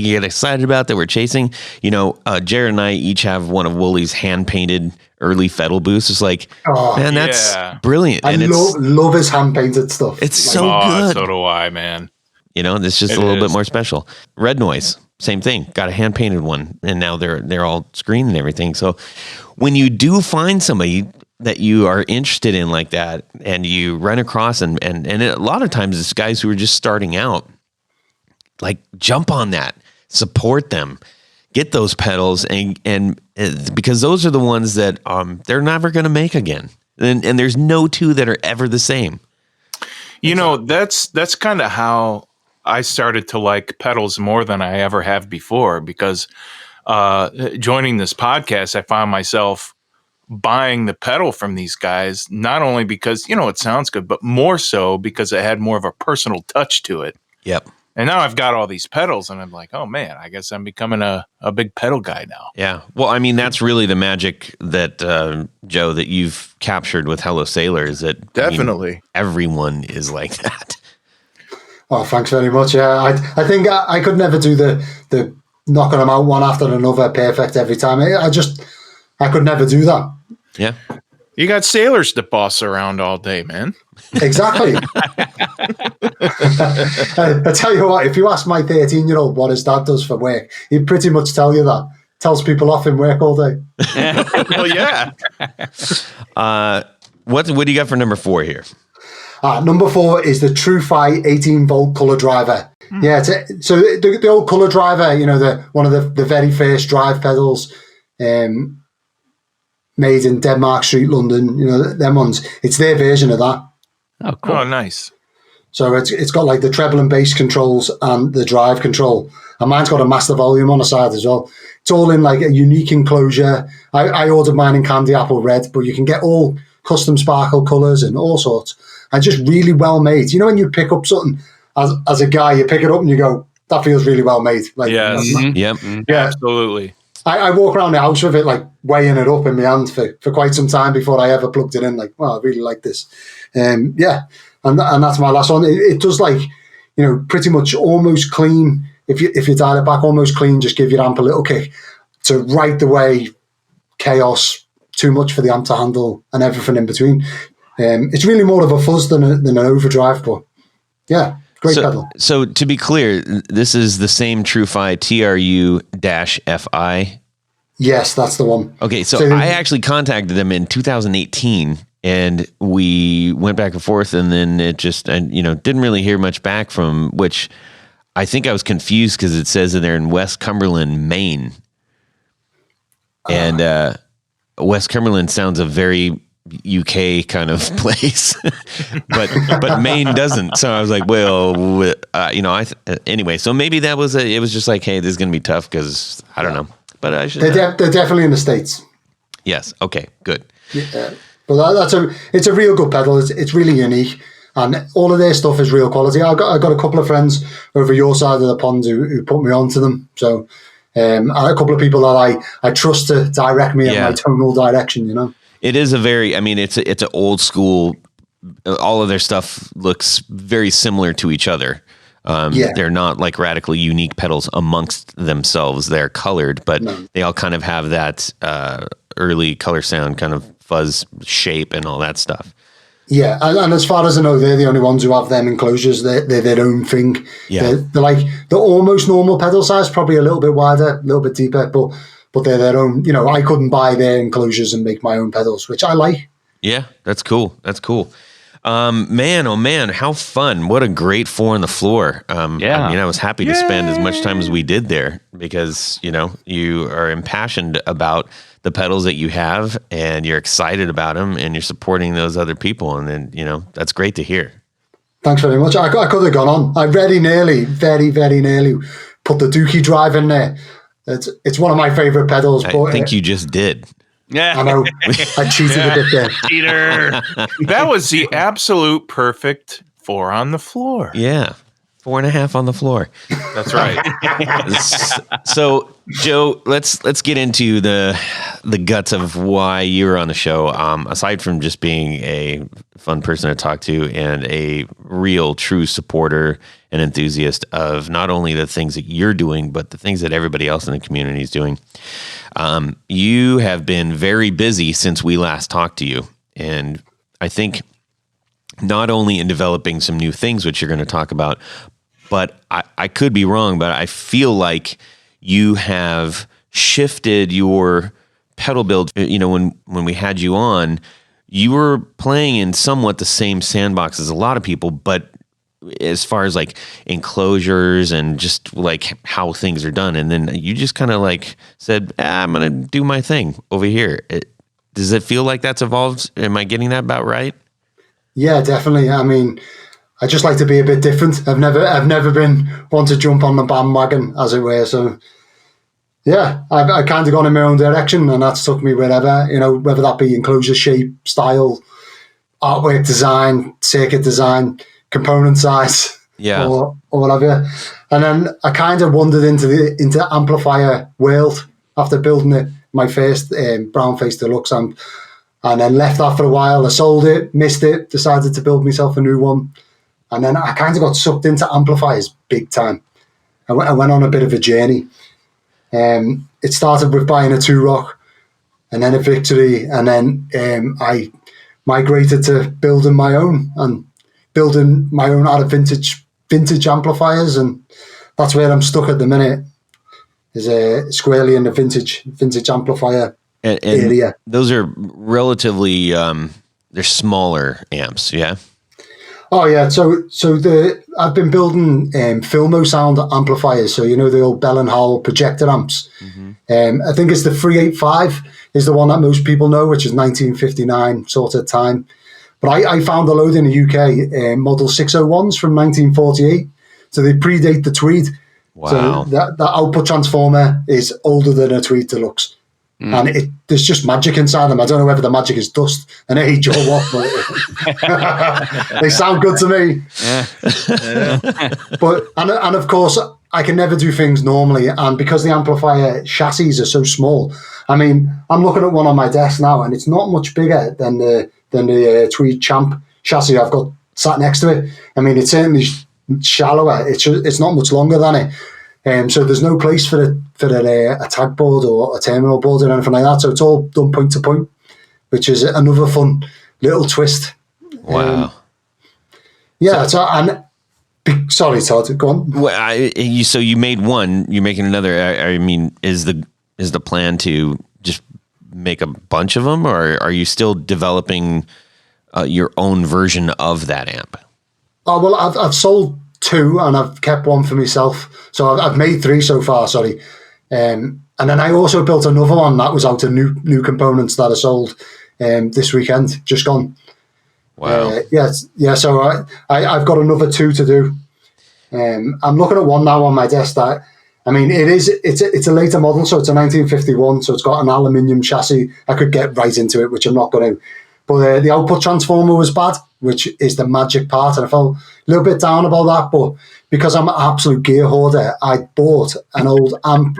Speaker 1: get excited about, that we're chasing. Jared and I each have one of Wooley's hand painted early Fettle booths. It's like, man, that's brilliant.
Speaker 4: I love his hand painted stuff.
Speaker 1: It's so good.
Speaker 3: So do I, man.
Speaker 1: It's just a little bit more special. Red Noise, same thing. Got a hand painted one, and now they're all screened and everything. So when you do find somebody that you are interested in like that, and you run across and a lot of times it's guys who are just starting out, like, jump on that, support them, get those pedals, and because those are the ones that they're never going to make again, and there's no two that are ever the same.
Speaker 3: That's kind of how I started to like pedals more than I ever have before, because joining this podcast, I found myself buying the pedal from these guys, not only because, it sounds good, but more so because it had more of a personal touch to it.
Speaker 1: Yep.
Speaker 3: And now I've got all these pedals and I'm like, oh man, I guess I'm becoming a big pedal guy now.
Speaker 1: Yeah. Well, I mean, that's really the magic that, Joe, that you've captured with Hello Sailor is that
Speaker 3: definitely
Speaker 1: everyone is like that.
Speaker 4: Oh, thanks very much. Yeah, I think I could never do the knocking them out one after another perfect every time. I could never do that.
Speaker 1: Yeah.
Speaker 3: You got sailors to boss around all day, man.
Speaker 4: Exactly. I tell you what, if you ask my 13-year-old what his dad does for work, he'd pretty much tell you that. Tells people off in work all day.
Speaker 3: Well, yeah.
Speaker 1: What do you got for number 4 here?
Speaker 4: Number 4 is the TrueFi 18-volt color driver. Yeah, so the old color driver, one of the very first drive pedals, made in Denmark Street, London. Them ones. It's their version of that.
Speaker 2: Oh, cool.
Speaker 3: Oh, nice.
Speaker 4: So it's got like the treble and bass controls and the drive control. And mine's got a master volume on the side as well. It's all in like a unique enclosure. I ordered mine in candy apple red, but you can get all custom sparkle colours and all sorts. And just really well made. When you pick up something as a guy, you pick it up and you go, that feels really well made. Like,
Speaker 3: yes.
Speaker 1: Yep.
Speaker 4: Yeah.
Speaker 3: Absolutely.
Speaker 4: I walk around the house with it, like weighing it up in my hand for quite some time before I ever plugged it in. Like, well, I really like this. Yeah. And that's my last one. It does like, pretty much almost clean. If you dial it back almost clean, just give your amp a little kick to right the way chaos, too much for the amp to handle and everything in between. It's really more of a fuzz than an overdrive, but yeah, great pedal.
Speaker 1: So to be clear, this is the same TrueFi TRU-FI.
Speaker 4: Yes, that's the one.
Speaker 1: Okay, so I actually contacted them in 2018, and we went back and forth, and then it just, didn't really hear much back from, which I think I was confused because it says in there in West Cumberland, Maine. And West Cumberland sounds a very UK kind of place, but Maine doesn't. So I was like, well, anyway, so maybe that was it was just like, hey, this is going to be tough because I don't know, but I should.
Speaker 4: They're definitely in the States.
Speaker 1: Yes. Okay, good.
Speaker 4: Yeah. But it's a real good pedal. It's really unique. And all of their stuff is real quality. I got a couple of friends over your side of the pond who put me onto them. So a couple of people that I trust to direct me in my tonal direction,
Speaker 1: It is it's an old school, all of their stuff looks very similar to each other. They're not like radically unique pedals amongst themselves. They're colored, but they all kind of have that early color sound kind of fuzz shape and all that stuff.
Speaker 4: Yeah, and as far as I know, they're the only ones who have them enclosures. They're their own thing.
Speaker 1: Yeah.
Speaker 4: They're almost normal pedal size, probably a little bit wider, a little bit deeper, but they're their own. I couldn't buy their enclosures and make my own pedals, which I like.
Speaker 1: Yeah, that's cool. That's cool. Man, oh man, how fun. What a great 4 on the floor. I was happy to spend as much time as we did there because, you are impassioned about the pedals that you have and you're excited about them and you're supporting those other people. And then, that's great to hear.
Speaker 4: Thanks very much. I could have gone on. I very nearly put the Dudzik drive in there. It's one of my favorite pedals.
Speaker 1: I think you just did.
Speaker 2: Yeah,
Speaker 4: I know. I cheated a bit there.
Speaker 2: Cheater.
Speaker 3: That was the absolute perfect 4 on the floor.
Speaker 1: Yeah. 4.5 on the floor.
Speaker 3: That's right.
Speaker 1: So, Joe, let's get into the guts of why you're on the show. Aside from just being a fun person to talk to and a real, true supporter and enthusiast of not only the things that you're doing, but the things that everybody else in the community is doing. You have been very busy since we last talked to you, and I think not only in developing some new things, which you're going to talk about, but I could be wrong, but I feel like you have shifted your pedal build. When we had you on, you were playing in somewhat the same sandbox as a lot of people, but as far as like enclosures and just like how things are done. And then you just kind of like said, I'm going to do my thing over here. Does it feel like that's evolved? Am I getting that about right?
Speaker 4: Yeah, definitely. I mean, I just like to be a bit different. I've never been one to jump on the bandwagon, as it were. So Yeah, I kind of gone in my own direction, and that's took me wherever, whether that be enclosure shape, style, artwork design, circuit design, component size, or whatever. And then I kind of wandered into amplifier world after building my first brown face deluxe amp, and then left that for a while. I sold it, missed it, decided to build myself a new one, and then I kind of got sucked into amplifiers big time. I went on a bit of a journey. It started with buying a 2-rock, and then a Victory, and then I migrated to building my own out of vintage amplifiers, and that's where I'm stuck at the minute. Is squarely in the vintage amplifier area.
Speaker 1: Those are relatively they're smaller amps, yeah.
Speaker 4: Oh yeah, so I've been building Filmo sound amplifiers. So the old Bell and Howell projector amps. Mm-hmm. I think it's the 385 is the one that most people know, which is 1959 sort of time. But I found a load in the UK, Model 601s from 1948. So they predate the Tweed.
Speaker 1: Wow.
Speaker 4: So that output transformer is older than a Tweed Deluxe. And there's just magic inside them. I don't know whether the magic is dust and age or what, but they sound good to me. Yeah. But and of course, I can never do things normally. And because the amplifier chassis are so small, I mean, I'm looking at one on my desk now, and it's not much bigger than the Tweed Champ chassis I've got sat next to it. I mean, it's certainly shallower. It's not much longer than it. So there's no place for a tag board or a terminal board or anything like that. So it's all done point to point, which is another fun little twist.
Speaker 1: Wow.
Speaker 4: Sorry, Todd, go on.
Speaker 1: Well, so you made one, you're making another. I mean, is the plan to just make a bunch of them, or are you still developing your own version of that amp?
Speaker 4: Oh, well, I've sold 2 and I've kept 1 for myself. So I've made 3 so far, sorry. And then I also built another one that was out of new components that I sold this weekend, just gone.
Speaker 1: Wow.
Speaker 4: So I've got another 2 to do. I'm looking at one now on my desk that, I mean, it's a later model, so it's a 1951, so it's got an aluminium chassis. I could get right into it, which I'm not going to. But the output transformer was bad, which is the magic part, and I felt a little bit down about that. But because I'm an absolute gear hoarder, I bought an old amp.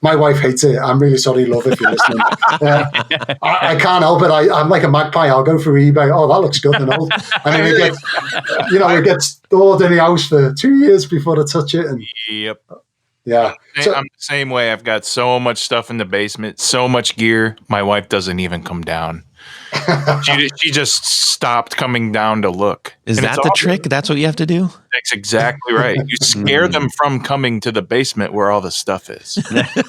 Speaker 4: My wife hates it. I'm really sorry, love, if you're listening. I can't help it. I'm like a magpie. I'll go through eBay. Oh, that looks good and old. And then it gets stored in the house for 2 years before I touch it. And
Speaker 3: yep.
Speaker 4: Yeah.
Speaker 3: So, I'm the same way. I've got so much stuff in the basement, so much gear. My wife doesn't even come down. She just stopped coming down to look.
Speaker 1: Is that the trick? That's what you have to do?
Speaker 3: That's exactly right. You scare them from coming to the basement where all the stuff is.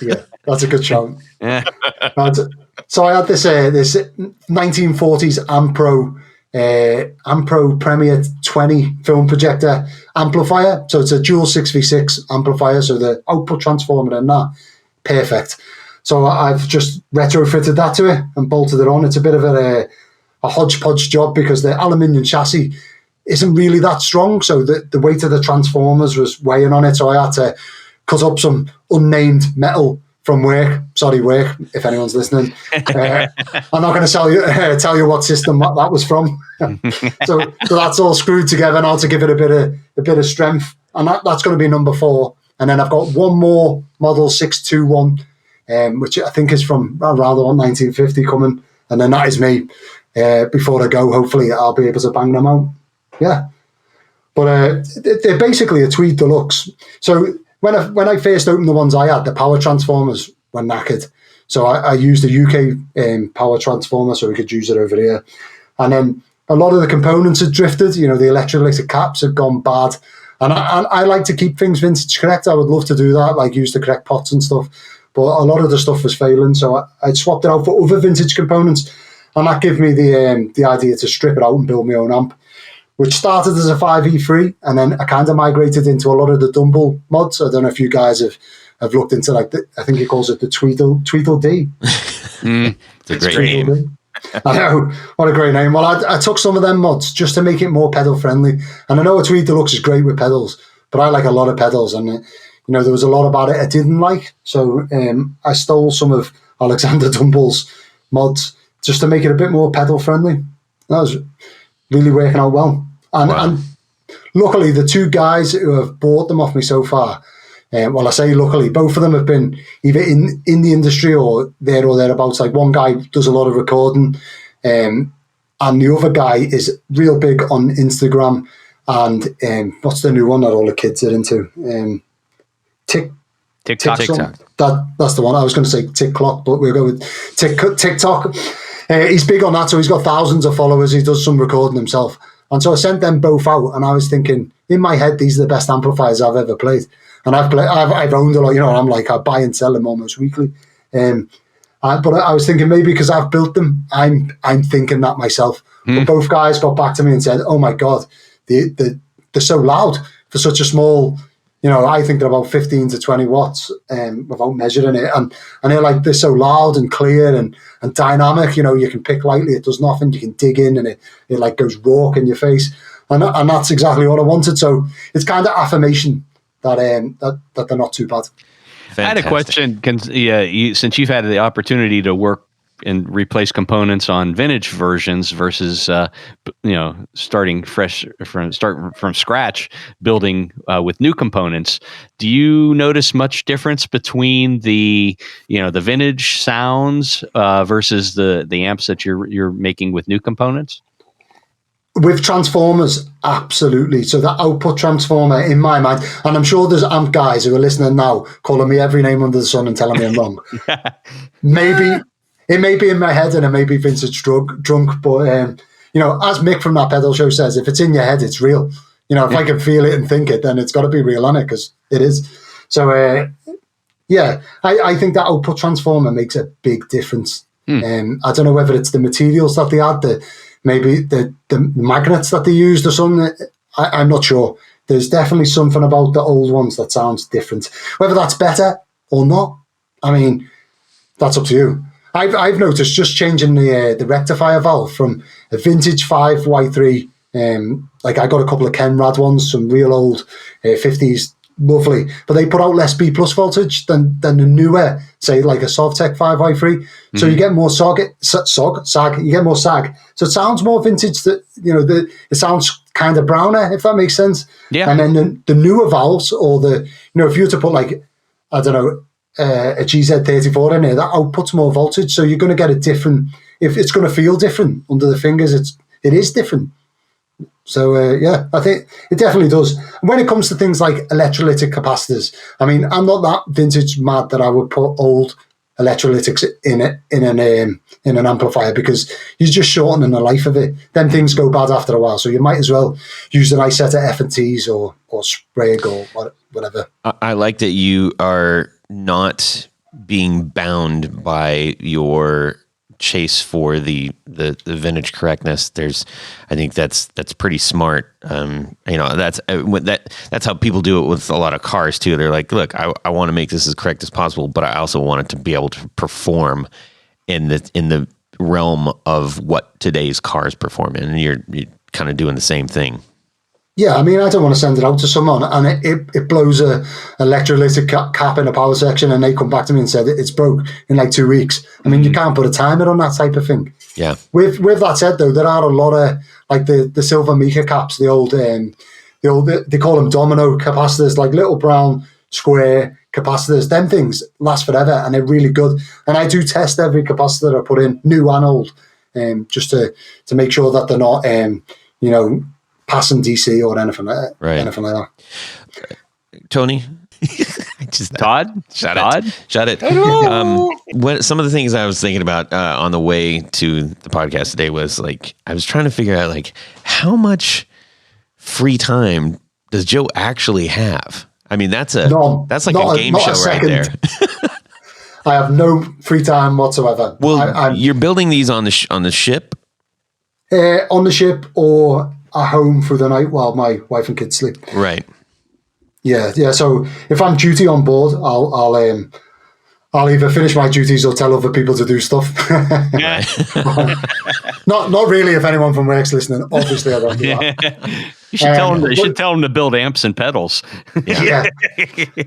Speaker 4: Yeah, that's a good shout. Yeah. So I had this 1940s Ampro Premier 20 film projector amplifier. So it's a dual 6v6 amplifier. So the output transformer and that, perfect. So I've just retrofitted that to it and bolted it on. It's a bit of a hodgepodge job because the aluminium chassis isn't really that strong. So the weight of the transformers was weighing on it. So I had to cut up some unnamed metal from work. Sorry, work, if anyone's listening. I'm not going to tell you what system that was from. so that's all screwed together now to give it a bit of strength. And that's going to be number 4. And then I've got one more Model 621, which I think is from around 1950 coming. And then that is me. Before I go, hopefully I'll be able to bang them out. Yeah. But they're basically a Tweed Deluxe. So when I first opened the ones I had, the power transformers were knackered. So I used a UK power transformer so we could use it over here. And then a lot of the components had drifted. The electrolytic caps had gone bad. And I like to keep things vintage correct. I would love to do that, like use the correct pots and stuff. But a lot of the stuff was failing. So I swapped it out for other vintage components. And that gave me the idea to strip it out and build my own amp, which started as a 5E3, and then I kind of migrated into a lot of the Dumble mods. I don't know if you guys have looked into I think he calls it the Tweedle D.
Speaker 1: It's a great name.
Speaker 4: I know, what a great name. Well, I took some of them mods just to make it more pedal friendly. And I know a Tweed Deluxe is great with pedals, but I like a lot of pedals. And there was a lot about it I didn't like. So I stole some of Alexander Dumble's mods just to make it a bit more pedal friendly. That was really working out well. And luckily, the two guys who have bought them off me so far, well, I say luckily, both of them have been either in the industry or thereabouts. Like one guy does a lot of recording, and the other guy is real big on Instagram. And what's the new one that all the kids are into?
Speaker 2: TikTok.
Speaker 4: That's the one. I was going to say TikTok, but we'll go with TikTok. He's big on that, so he's got thousands of followers. He does some recording himself. And so I sent them both out, and I was thinking, in my head, these are the best amplifiers I've ever played. And I've owned a lot, I'm like, I buy and sell them almost weekly. But I was thinking maybe because I've built them, I'm thinking that myself. But both guys got back to me and said, oh my God, they're so loud for such a small, I think they're about 15 to 20 watts without measuring it. And they're so loud and clear and dynamic, you can pick lightly, it does nothing, you can dig in and it like goes rauc in your face. And that's exactly what I wanted. So it's kind of affirmation that they're not too bad.
Speaker 2: Fantastic. I had a question. Since you've had the opportunity to work and replace components on vintage versions versus starting from scratch, building with new components, do you notice much difference between the vintage sounds versus the amps that you're making with new components?
Speaker 4: With transformers, absolutely. So that output transformer, in my mind, and I'm sure there's amp guys who are listening now calling me every name under the sun and telling me I'm wrong. Maybe it may be in my head and it may be vintage drunk, but as Mick from That Pedal Show says, if it's in your head, it's real. If I can feel it and think it, then it's got to be real on it, because it is. So I think that output transformer makes a big difference. I don't know whether it's the materials that they add, maybe the magnets that they used or something. I'm not sure. There's definitely something about the old ones that sounds different. Whether that's better or not, I mean, that's up to you. I've noticed just changing the rectifier valve from a vintage 5Y3, like I got a couple of Kenrad ones, some real old 50s, lovely, but they put out less B plus voltage than the newer, say like a Sovtech 5Y3. So you get more sag, you get more sag. So it sounds more vintage, it sounds kind of browner, if that makes sense. Yeah. And then the newer valves, or if you were to put like, I don't know, a GZ34 in there, that outputs more voltage, so you're going to get a different, if it's going to feel different under the fingers, it is different. So I think it definitely does. When it comes to things like electrolytic capacitors, I mean, I'm not that vintage mad that I would put old electrolytics in an amplifier, because you're just shortening the life of it. Then things go bad after a while, so you might as well use a nice set of F&Ts or Sprague or whatever.
Speaker 1: I like that you are not being bound by your chase for the vintage correctness. I think that's pretty smart. That's how people do it with a lot of cars too. They're like, look, I want to make this as correct as possible, but I also want it to be able to perform in the realm of what today's cars perform in. And you're kind of doing the same thing.
Speaker 4: Yeah, I mean, I don't want to send it out to someone and it blows a electrolytic cap in a power section and they come back to me and said it's broke in like 2 weeks. I mean, you can't put a timer on that type of thing.
Speaker 1: Yeah.
Speaker 4: With that said, though, there are a lot of, like the silver Mika caps, the old, they call them domino capacitors, like little brown square capacitors. Them things last forever and they're really good. And I do test every capacitor I put in, new and old, just to make sure that they're not, passing DC or anything like that.
Speaker 1: Right.
Speaker 4: Anything like that.
Speaker 1: Tony?
Speaker 2: Todd?
Speaker 1: Shut it. Some of the things I was thinking about on the way to the podcast today was like, I was trying to figure out like how much free time does Joe actually have? I mean, that's like a game show right there.
Speaker 4: I have no free time whatsoever.
Speaker 1: Well, you're building these on the ship?
Speaker 4: On the ship or at home for the night while my wife and kids sleep.
Speaker 1: Right.
Speaker 4: Yeah. So if I'm duty on board, I'll I'll either finish my duties or tell other people to do stuff. Not really. If anyone from work's listening, obviously I don't do that.
Speaker 2: You should tell them. You should tell them to build amps and pedals.
Speaker 4: Yeah.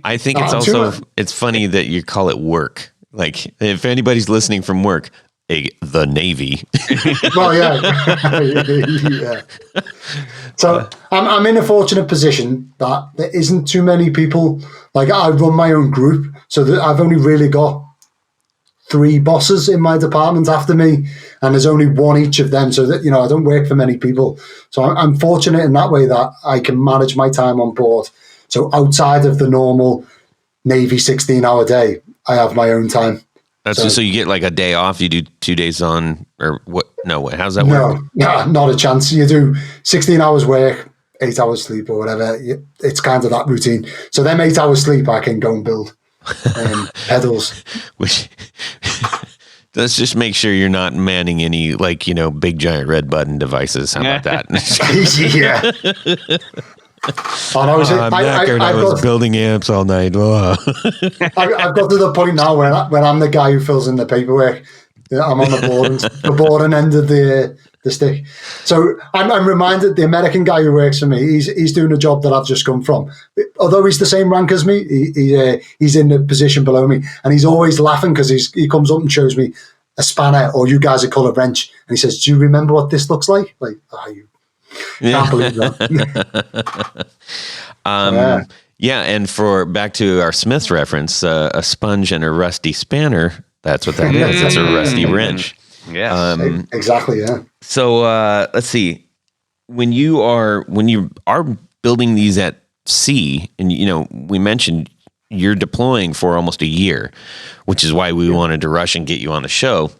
Speaker 1: I think it's also it's funny that you call it work. Like if anybody's listening from work, the Navy.
Speaker 4: Well, yeah. So I'm in a fortunate position that there isn't too many people. Like I run my own group, so that I've only really got 3 bosses in my department after me, and there's only one each of them. So that I don't work for many people. So I'm fortunate in that way that I can manage my time on board. So outside of the normal Navy 16-hour day, I have my own time.
Speaker 1: That's so you get like a day off. You do 2 days on, or what? No, how's that work?
Speaker 4: No, not a chance. You do 16 hours work, 8 hours sleep, or whatever. It's kind of that routine. So them 8 hours sleep, I can go and build pedals.
Speaker 1: Which let's just make sure you're not manning any big giant red button devices. How about that?
Speaker 4: Yeah. I
Speaker 1: was building amps all night.
Speaker 4: I've got to the point now where I'm the guy who fills in the paperwork. I'm on the boring end of the stick. So I'm reminded the American guy who works for me. He's doing a job that I've just come from. Although he's the same rank as me, he's in the position below me, and he's always laughing because he comes up and shows me a spanner, or you guys call a wrench, and he says, "Do you remember what this looks like?" Like, you. Can't believe that.
Speaker 1: And for back to our Smith reference, a sponge and a rusty spanner. That's what that is. It's a rusty wrench.
Speaker 2: Yes,
Speaker 4: exactly. Yeah.
Speaker 1: So let's see. When you are building these at sea, and we mentioned you're deploying for almost a year, which is why we wanted to rush and get you on the show.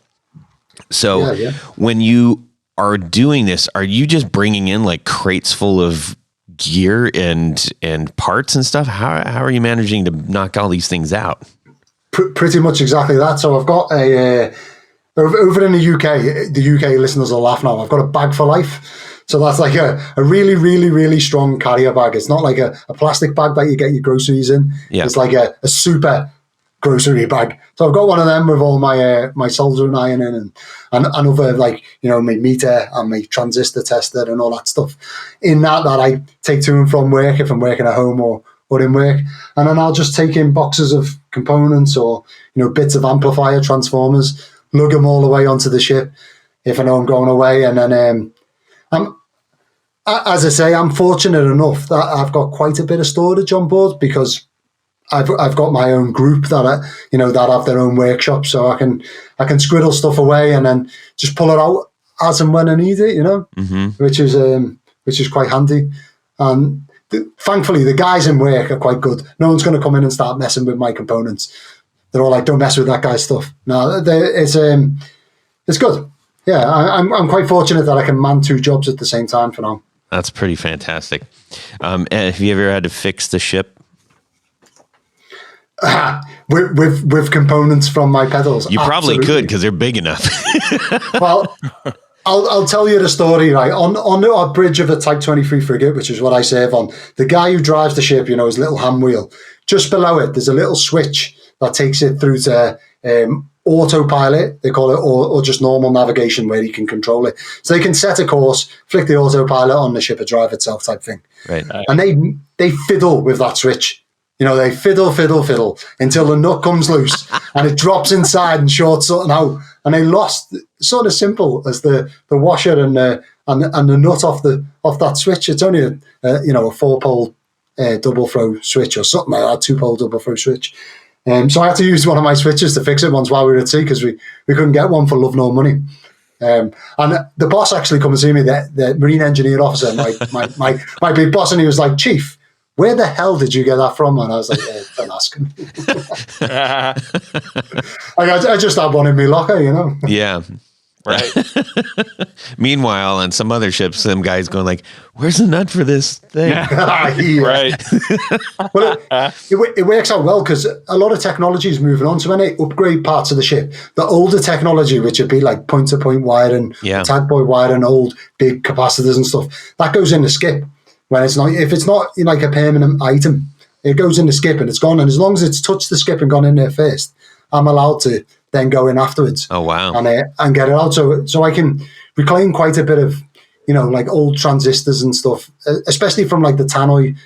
Speaker 1: So when you are doing this, are you just bringing in like crates full of gear and parts and stuff? How are you managing to knock all these things out?
Speaker 4: Pretty much exactly that. So I've got over in the UK listeners will laugh now. I've got a bag for life. So that's like a really, really, really strong carrier bag. It's not like a plastic bag that you get your groceries in. Yeah. It's like a super grocery bag. So I've got one of them with all my soldering iron in and other my meter and my transistor tester and all that stuff in that I take to and from work if I'm working at home or in work. And then I'll just take in boxes of components or bits of amplifier transformers, lug them all the way onto the ship if I know I'm going away. And then as I say, I'm fortunate enough that I've got quite a bit of storage on board because I've got my own group that that have their own workshop, so I can squiddle stuff away and then just pull it out as and when I need it, which is quite handy. And thankfully, the guys in work are quite good. No one's going to come in and start messing with my components. They're all like, "Don't mess with that guy's stuff." No, it's good. Yeah, I'm quite fortunate that I can man 2 jobs at the same time for now.
Speaker 1: That's pretty fantastic. Have you ever had to fix the ship?
Speaker 4: With components from my pedals,
Speaker 1: you probably could because they're big enough.
Speaker 4: Well, I'll tell you the story. Right on our bridge of a Type 23 frigate, which is what I serve on. The guy who drives the ship, his little hand wheel. Just below it, there's a little switch that takes it through to autopilot. They call it, or just normal navigation where you can control it. So they can set a course, flick the autopilot on, the ship will drive itself type thing.
Speaker 1: Right.
Speaker 4: And they fiddle with that switch. They fiddle until the nut comes loose and it drops inside and shorts something out. And they lost sort of simple as the washer and the nut off that switch. It's only a 4-pole double throw switch or something like that, 2-pole double throw switch. So I had to use one of my switches to fix it once while we were at sea because we couldn't get one for love nor money. And the boss actually come and see me, the marine engineer officer, my big boss, and he was like, "Chief, where the hell did you get that from?" And I was like, "Don't ask him." I just had one in my locker,
Speaker 1: Yeah.
Speaker 3: Right.
Speaker 1: Meanwhile, on some other ships, some guys going like, "Where's the nut for this thing?"
Speaker 3: Right.
Speaker 4: Well, it works out well because a lot of technology is moving on. So when they upgrade parts of the ship, the older technology, which would be like point-to-point wiring, tag point wiring, old big capacitors and stuff, that goes in the skip. When if it's not like a permanent item, it goes in the skip and it's gone. And as long as it's touched the skip and gone in there first, I'm allowed to then go in afterwards.
Speaker 1: Oh, wow.
Speaker 4: And get it out. So I can reclaim quite a bit of, like old transistors and stuff, especially from like the tannoy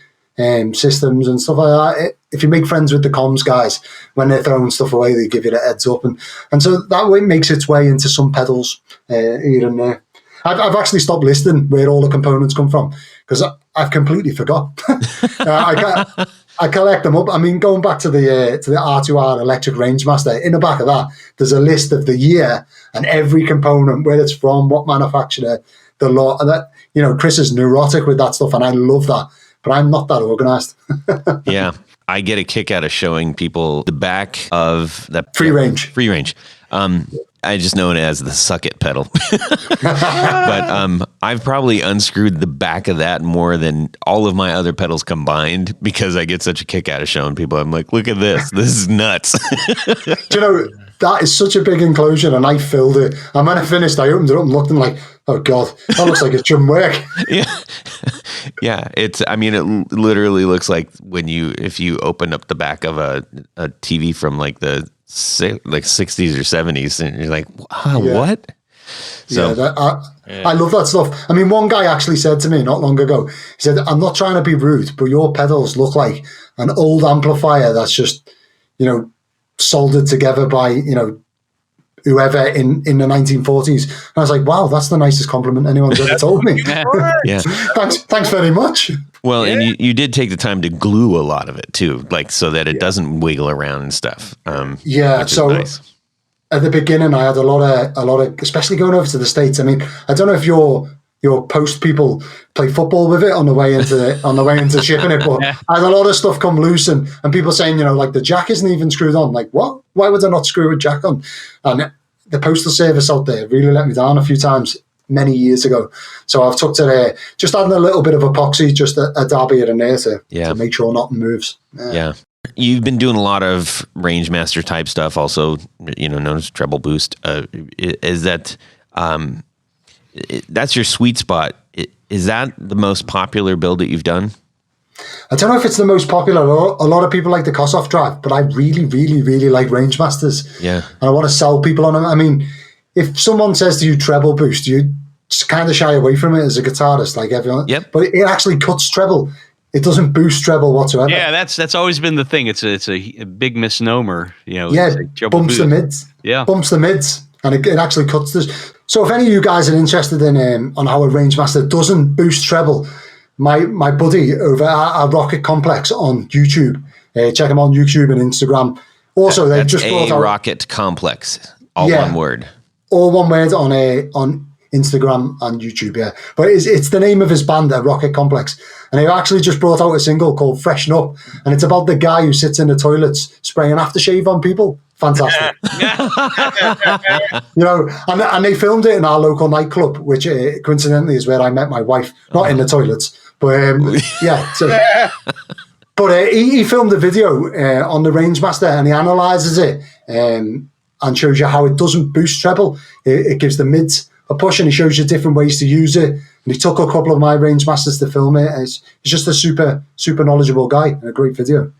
Speaker 4: systems and stuff like that. If you make friends with the comms guys, when they're throwing stuff away, they give you the heads up. And so that way makes its way into some pedals here and there. I've actually stopped listing where all the components come from because I've completely forgot. I collect them up. I mean, going back to the R2R electric Rangemaster, in the back of that, there's a list of the year and every component, where it's from, what manufacturer, the lot. And that, Chris is neurotic with that stuff, and I love that. But I'm not that organized.
Speaker 1: Yeah. I get a kick out of showing people the back of that
Speaker 4: free range.
Speaker 1: I just know it as the suck it pedal. But I've probably unscrewed the back of that more than all of my other pedals combined because I get such a kick out of showing people. I'm like, look at this. This is nuts.
Speaker 4: Do that is such a big enclosure, and I filled it. And when I finished, I opened it up and looked and like, oh God, that looks like it shouldn't work.
Speaker 1: Yeah. Yeah. It literally looks like if you open up the back of a TV from like the 60s or 70s, and you're like, wow, what? So I love that stuff. I mean, one guy actually said to me not long ago, he said, I'm not trying to be rude, but your pedals look like an old amplifier that's just, soldered together by, whoever in the 1940s. And I was like, wow, that's the nicest compliment anyone's ever told me. Yeah.
Speaker 4: Thanks very much.
Speaker 1: Well, and you did take the time to glue a lot of it too, like so that it doesn't wiggle around and stuff.
Speaker 4: So nice. At the beginning, I had a lot of, especially going over to the States. I mean, I don't know if your post people play football with it on the way into shipping it, but I had a lot of stuff come loose and people saying, like the jack isn't even screwed on. Like, what? Why would I not screw a jack on? And the postal service out there really let me down a few times many years ago. So I've took to just adding a little bit of epoxy, just a dab here and there to make sure nothing moves.
Speaker 1: Yeah. You've been doing a lot of Rangemaster type stuff also, known as treble boost. Is that, that's your sweet spot. Is that the most popular build that you've done?
Speaker 4: I don't know if it's the most popular. A lot of people like the Kossoff drive, but I really, really, really like Rangemasters.
Speaker 1: Yeah.
Speaker 4: And I want to sell people on them. I mean, if someone says to you treble boost, you just kind of shy away from it as a guitarist, like everyone.
Speaker 1: Yep.
Speaker 4: But it actually cuts treble. It doesn't boost treble whatsoever.
Speaker 2: Yeah, that's always been the thing. It's a big misnomer.
Speaker 4: Bumps the mids.
Speaker 2: Yeah.
Speaker 4: Bumps the mids. And it actually cuts this. So if any of you guys are interested in on how a Rangemaster doesn't boost treble, my buddy over at Rocket Complex on YouTube, check him on YouTube and Instagram. Also, they've just brought out
Speaker 1: Rocket Complex, all one word.
Speaker 4: All one word on Instagram and YouTube, yeah. But it's the name of his band, Rocket Complex. And they actually just brought out a single called Freshen Up. And it's about the guy who sits in the toilets spraying aftershave on people. Fantastic. And they filmed it in our local nightclub, which coincidentally is where I met my wife. Not in the toilets, but but he filmed a video on the Rangemaster, and he analyzes it and shows you how it doesn't boost treble. It gives the mids a push, and he shows you different ways to use it. And he took a couple of my Rangemasters to film it. He's just a super, super knowledgeable guy and a great video.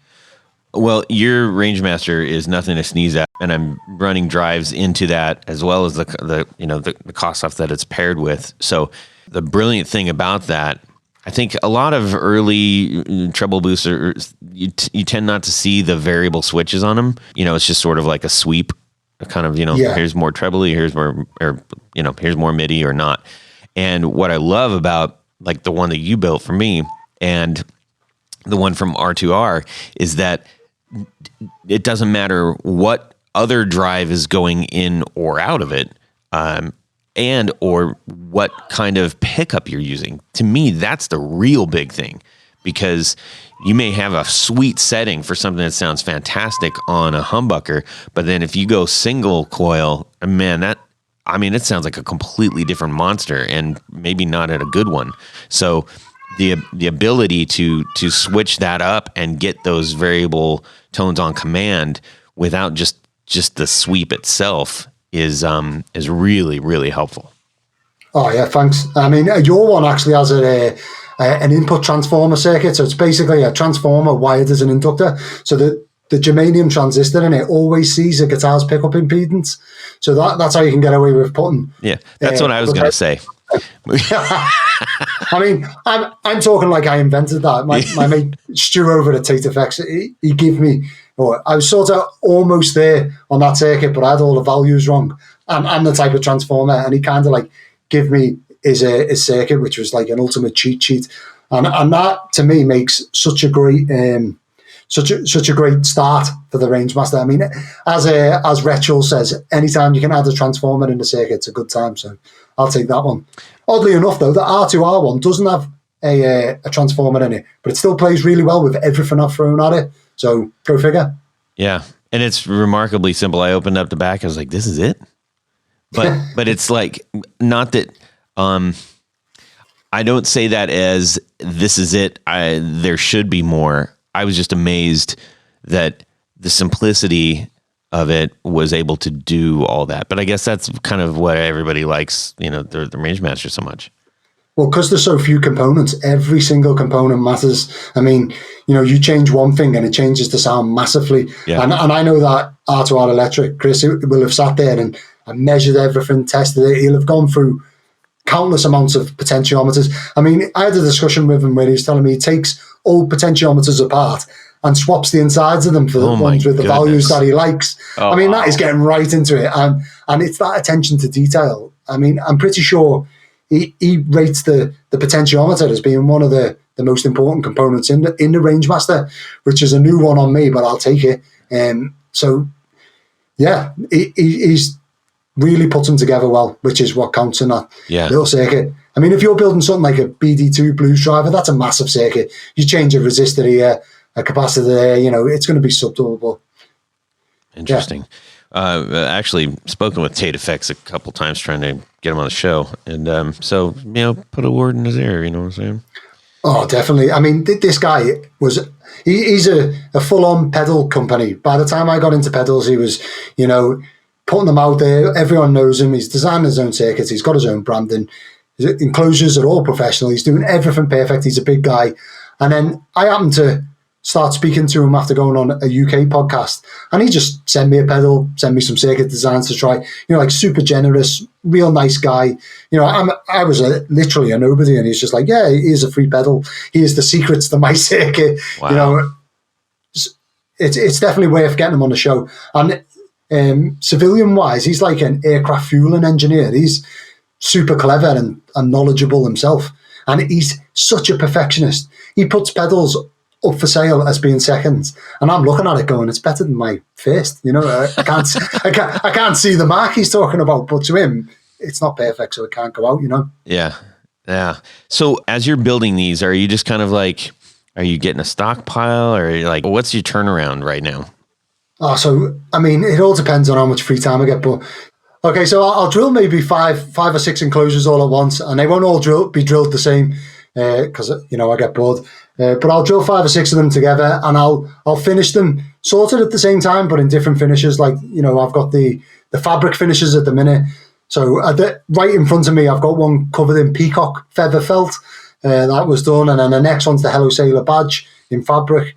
Speaker 1: Well, your Rangemaster is nothing to sneeze at, and I'm running drives into that as well as the Kossoff that it's paired with. So the brilliant thing about that, I think a lot of early treble boosters, you tend not to see the variable switches on them. It's just sort of like a sweep, kind of, here's more trebly, here's more, here's more MIDI or not. And what I love about like the one that you built for me and the one from R2R is that it doesn't matter what other drive is going in or out of it, and or what kind of pickup you're using. To me, that's the real big thing, because you may have a sweet setting for something that sounds fantastic on a humbucker, but then if you go single coil, man, it sounds like a completely different monster, and maybe not at a good one. So the ability to switch that up and get those variable tones on command without just the sweep itself is really, really helpful.
Speaker 4: Oh yeah, thanks. I mean, your one actually has an input transformer circuit, so it's basically a transformer wired as an inductor. So the the germanium transistor in it always sees a guitar's pickup impedance. So that's how you can get away with putting.
Speaker 1: Yeah, that's what I was going to say.
Speaker 4: I mean, I'm talking like I invented that. My mate Stu over at Tate Effects, he gave me, or I was sort of almost there on that circuit, but I had all the values wrong and the type of transformer, and he kind of like gave me his circuit, which was like an ultimate cheat sheet, and that to me makes such a great such a great start for the Rangemaster. I mean, as Rachel says, anytime you can add a transformer in the circuit, it's a good time. So I'll take that one. Oddly enough, though, the R2R one doesn't have a transformer in it, but it still plays really well with everything I've thrown at it. So go figure.
Speaker 1: Yeah, and it's remarkably simple. I opened up the back. I was like, "This is it," but it's like not that. I don't say that as this is it. There should be more. I was just amazed that the simplicity of it was able to do all that. But I guess that's kind of what everybody likes, the Rangemaster so much.
Speaker 4: Well, because there's so few components, every single component matters. I mean, you change one thing and it changes the sound massively. Yeah. And I know that R2R Electric, Chris, will have sat there and measured everything, tested it. He'll have gone through countless amounts of potentiometers. I mean, I had a discussion with him where he was telling me he takes old potentiometers apart and swaps the insides of them for the ones with the values that he likes. I mean, that is getting right into it. And it's that attention to detail. I mean, I'm pretty sure he rates the potentiometer as being one of the most important components in the Rangemaster, which is a new one on me, but I'll take it. So, yeah, he's really put them together well, which is what counts in that little circuit. I mean, if you're building something like a BD2 blues driver, that's a massive circuit. You change a resistor here, a capacitor there, it's going to be subtotal.
Speaker 1: Interesting. Actually spoken with Tate Effects a couple times trying to get him on the show. And so, put a word in his ear, you know what I'm saying?
Speaker 4: Oh, definitely. I mean, this guy he's a full-on pedal company. By the time I got into pedals, he was, putting them out there. Everyone knows him. He's designed his own circuits. He's got his own branding. His enclosures are all professional. He's doing everything perfect. He's a big guy. And then I happened to start speaking to him after going on a UK podcast. And he just sent me a pedal, sent me some circuit designs to try. Like super generous, real nice guy. I was literally a nobody. And he's just like, yeah, here's a free pedal. Here's the secrets to my circuit.
Speaker 1: Wow.
Speaker 4: It's definitely worth getting him on the show. And civilian wise, he's like an aircraft fueling engineer. He's super clever and knowledgeable himself, and he's such a perfectionist. He puts pedals up for sale as being seconds, and I'm looking at it going, it's better than my first. I can't see the mark he's talking about, but to him it's not perfect, so it can't go out.
Speaker 1: Yeah. So as you're building these, are you just kind of like, are you getting a stockpile, or are you like, what's your turnaround right now?
Speaker 4: Oh, so, I mean, it all depends on how much free time I get. But, okay, so I'll drill maybe five or six enclosures all at once, and they won't all be drilled the same because, I get bored. But I'll drill 5 or 6 of them together, and I'll finish them sorted at the same time, but in different finishes. Like, I've got the fabric finishes at the minute. So right in front of me, I've got one covered in peacock feather felt. That was done. And then the next one's the Hello Sailor badge in fabric.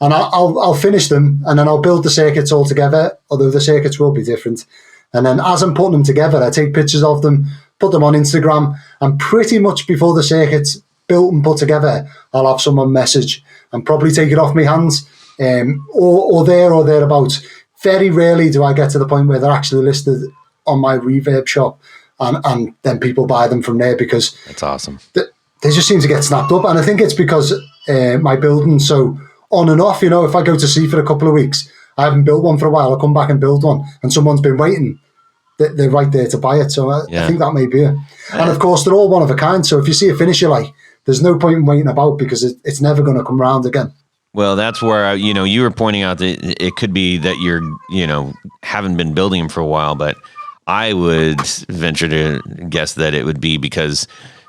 Speaker 4: And I'll finish them, and then I'll build the circuits all together, although the circuits will be different. And then as I'm putting them together, I take pictures of them, put them on Instagram, and pretty much before the circuit's built and put together, I'll have someone message and probably take it off my hands, or there or thereabouts. Very rarely do I get to the point where they're actually listed on my reverb shop, and then people buy them from there, because
Speaker 1: that's awesome.
Speaker 4: They just seem to get snapped up. And I think it's because my building's so on and off. If I go to sea for a couple of weeks, I haven't built one for a while, I'll come back and build one, and someone's been waiting. They're right there to buy it. So I think that may be it. And of course, they're all one of a kind. So if you see a finish you like, there's no point in waiting about, because it's never going to come around again.
Speaker 1: Well, that's where, you were pointing out that it could be that you're, haven't been building them for a while, but I would venture to guess that it would be because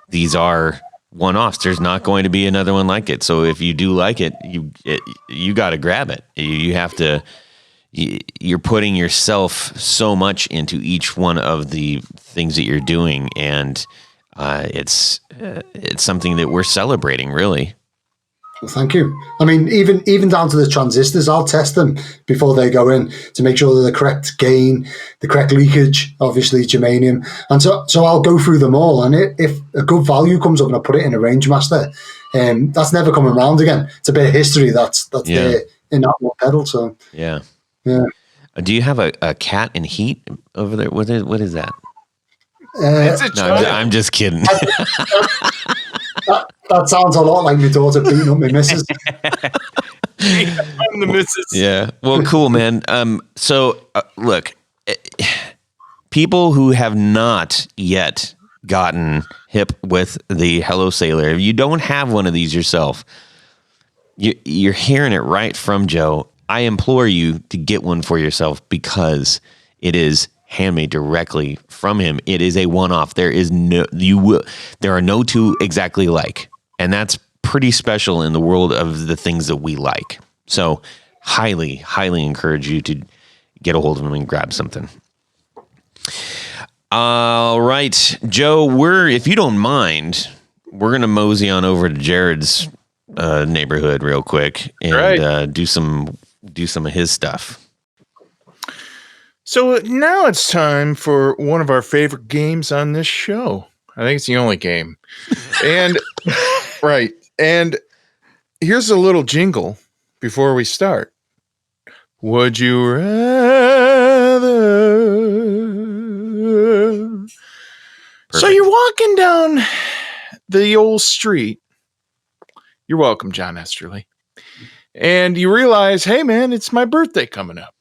Speaker 1: these are one-offs. There's not going to be another one like it. So if you do like it, you got to grab it. You have to. You're putting yourself so much into each one of the things that you're doing, and it's something that we're celebrating, really.
Speaker 4: Well, thank you. I mean, even down to the transistors, I'll test them before they go in to make sure they're the correct gain, the correct leakage, obviously germanium, and so I'll go through them all. And if a good value comes up and I put it in a range master, that's never coming around again. It's a bit of history that's there in that one pedal. So
Speaker 1: yeah.
Speaker 3: Do
Speaker 1: you have a cat in heat over there? What is that? I'm just kidding.
Speaker 4: That sounds a lot like my daughter beating up my missus.
Speaker 3: I'm the missus.
Speaker 1: Yeah. Well, cool, man. So look, people who have not yet gotten hip with the Hello Sailor, if you don't have one of these yourself, you're hearing it right from Joe. I implore you to get one for yourself because it is handmade directly from him. It is a one-off. There are no two exactly like, and that's pretty special in the world of the things that we like. So highly, highly encourage you to get a hold of him and grab something. All right, Joe, if you don't mind, we're going to mosey on over to Jared's neighborhood real quick and do some of his stuff.
Speaker 3: So now it's time for one of our favorite games on this show. I think it's the only game. And right. And here's a little jingle before we start. Would you rather? Perfect. So you're walking down the old street. You're welcome, John Esterly. And you realize, hey, man, it's my birthday coming up.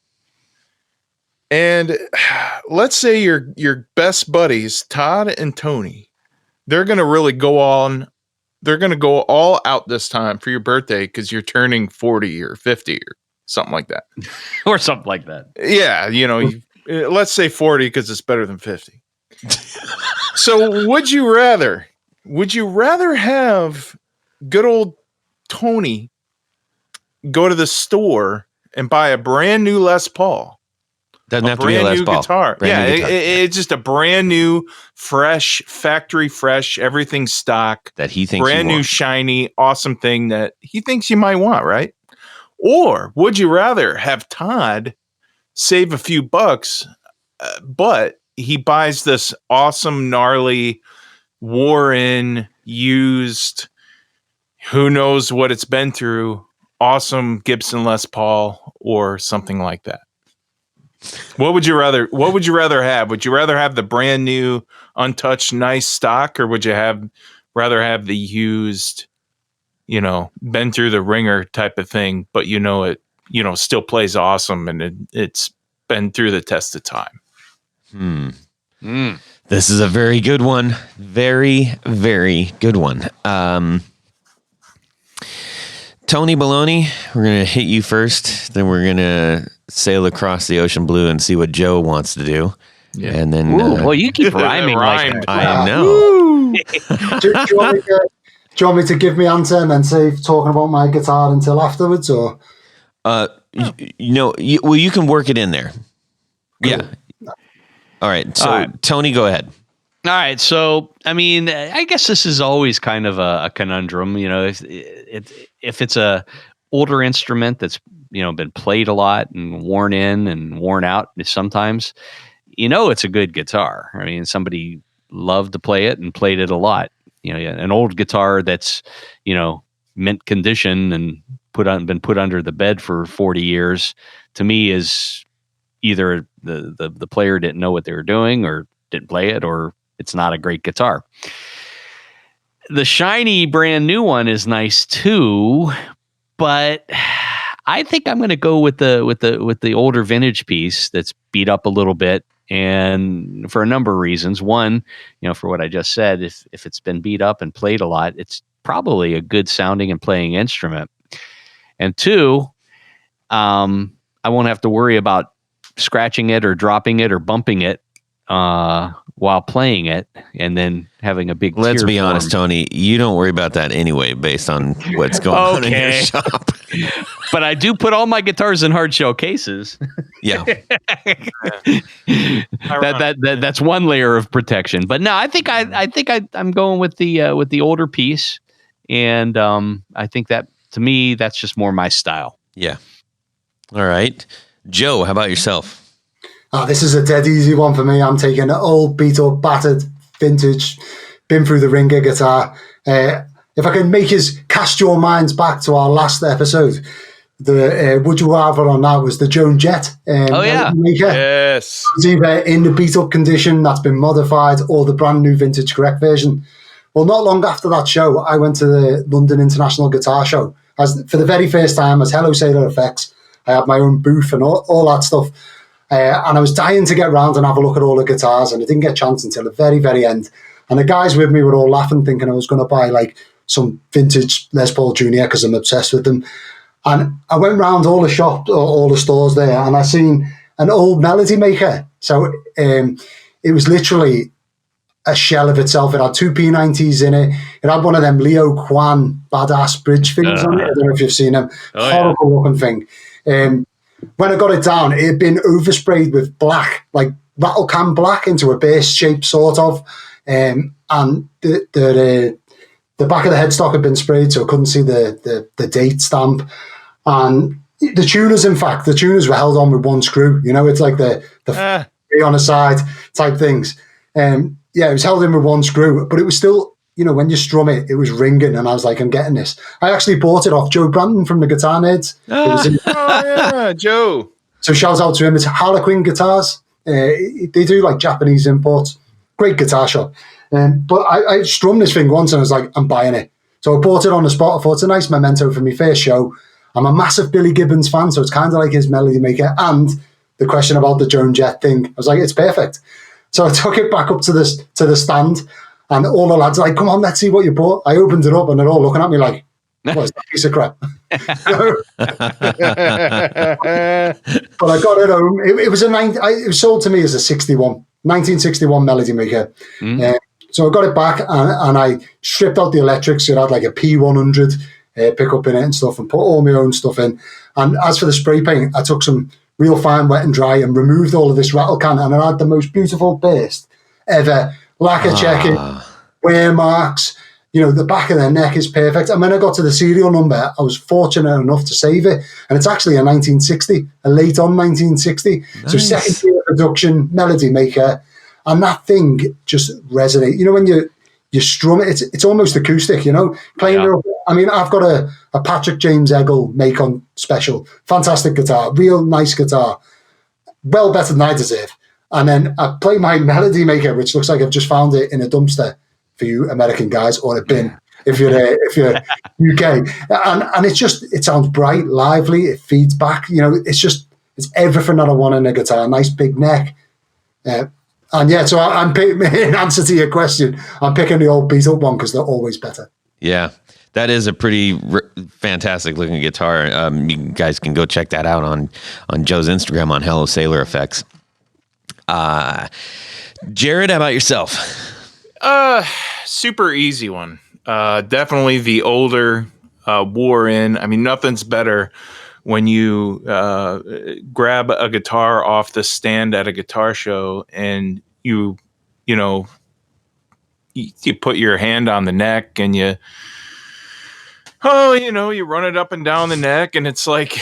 Speaker 3: And let's say your best buddies, Todd and Tony, they're going to really go all out this time for your birthday because you're turning 40 or 50 or something like that.
Speaker 2: Or something like that.
Speaker 3: Yeah, let's say 40 because it's better than 50. So would you rather have good old Tony go to the store and buy a brand new Les Paul?
Speaker 1: Doesn't have to be a Les Paul.
Speaker 3: Guitar. It's just a brand new, fresh, factory fresh, everything stock.
Speaker 1: That he thinks
Speaker 3: brand new, shiny, awesome thing that he thinks you might want, right? Or would you rather have Todd save a few bucks, but he buys this awesome, gnarly, wore-in, used, who knows what it's been through, awesome Gibson Les Paul or something like that? What would you rather have? Would you rather have the brand new, untouched, nice stock, or would you rather have the used, been through the ringer type of thing, but it still plays awesome and it's been through the test of time?
Speaker 1: This is a very good one. Very, very good one. Tony Baloney, we're going to hit you first. Then we're going to sail across the ocean blue and see what Joe wants to do. Yeah. And then,
Speaker 2: well, you keep rhyming like that.
Speaker 1: I know.
Speaker 4: do you want me to give me answer and then save talking about my guitar until afterwards, or?
Speaker 1: You can work it in there. Cool. Yeah. All right. So, all right. Tony, go ahead.
Speaker 2: All right. So, I mean, I guess this is always kind of a conundrum. If it's a older instrument that's been played a lot and worn in and worn out, sometimes it's a good guitar. I mean, somebody loved to play it and played it a lot. An old guitar that's mint condition and been put under the bed for 40 years, to me, is either the player didn't know what they were doing or didn't play it, or it's not a great guitar. The shiny brand new one is nice too, but I think I'm going to go with the older vintage piece that's beat up a little bit, and for a number of reasons. One, for what I just said, if it's been beat up and played a lot, it's probably a good sounding and playing instrument. And two, I won't have to worry about scratching it or dropping it or bumping it while playing it, and then having a big.
Speaker 1: Let's be honest, Tony. You don't worry about that anyway, based on what's going on in your shop.
Speaker 2: But I do put all my guitars in hard shell cases.
Speaker 1: Yeah,
Speaker 2: that's one layer of protection. But no, I think I'm going with the older piece, and I think that to me, that's just more my style.
Speaker 1: Yeah. All right. Joe, how about yourself?
Speaker 4: This is a dead easy one for me. I'm taking an old, beat up, battered, vintage, been through the ringer guitar. If I can make us cast your minds back to our last episode, the would you rather on that was the Joan Jett. Maker.
Speaker 3: Yes.
Speaker 4: It's either in the beat up condition that's been modified or the brand new vintage correct version. Well, not long after that show, I went to the London International Guitar Show for the very first time as Hello Sailor Effects. I had my own booth and all that stuff. And I was dying to get around and have a look at all the guitars, and I didn't get a chance until the very, very end. And the guys with me were all laughing, thinking I was going to buy like some vintage Les Paul Jr. because I'm obsessed with them. And I went round all the shops, all the stores there, and I seen an old Melody Maker. So it was literally a shell of itself. It had two P90s in it. It had one of them Leo Kwan badass bridge things on it. I don't know if you've seen them. Horrible looking thing. When I got it down, it had been oversprayed with black, like rattle can black into a base shape, sort of. And the back of the headstock had been sprayed, so I couldn't see the date stamp. And the tuners, in fact, were held on with one screw. You know, it's like the on the side type things. It was held in with one screw, but it was still, you know, when you strum it, it was ringing, and I was like, I'm getting this. I actually bought it off Joe Brandon from the Guitar Nerds.
Speaker 3: Joe.
Speaker 4: So shout out to him. It's Harlequin Guitars. They do like Japanese imports. Great guitar shop. But I strummed this thing once and I was like, I'm buying it. So I bought it on the spot. I thought it's a nice memento for my first show. I'm a massive Billy Gibbons fan, so it's kind of like his Melody Maker. And the question about the Joan Jett thing, I was like, it's perfect. So I took it back up to the stand, and all the lads are like, come on, let's see what you bought. I opened it up and they're all looking at me like, what is that piece of crap? But I got it home. It was sold to me as a 1961 Melody Maker. So I got it back and I stripped out the electrics. So it had like a P100 pickup in it and stuff, and put all my own stuff in. And as for the spray paint, I took some real fine wet and dry and removed all of this rattle can, and I had the most beautiful burst ever. Lacquer checking, wear marks. You know, the back of their neck is perfect. And when I got to the serial number, I was fortunate enough to save it. And it's actually a 1960, a late on 1960. Nice. So second year production, Melody Maker. And that thing just resonates. You know, when you strum it, it's almost acoustic, you know? Playing it up. I mean, I've got a Patrick James Eggle Macon special. Fantastic guitar, real nice guitar. Well better than I deserve. And then I play my Melody Maker, which looks like I've just found it in a dumpster for you American guys, or a bin if you're UK. And it sounds bright, lively, it feeds back. You know, it's everything that I want in a guitar. Nice big neck. So I'm picking, in answer to your question, I'm picking the old beat up one because they're always better.
Speaker 1: Yeah, that is a pretty fantastic looking guitar. You guys can go check that out on Joe's Instagram on Hello Sailor Effects. Jared, how about yourself?
Speaker 3: Super easy one. Definitely the older wore in. I mean, nothing's better when you grab a guitar off the stand at a guitar show and you put your hand on the neck and you run it up and down the neck, and it's like,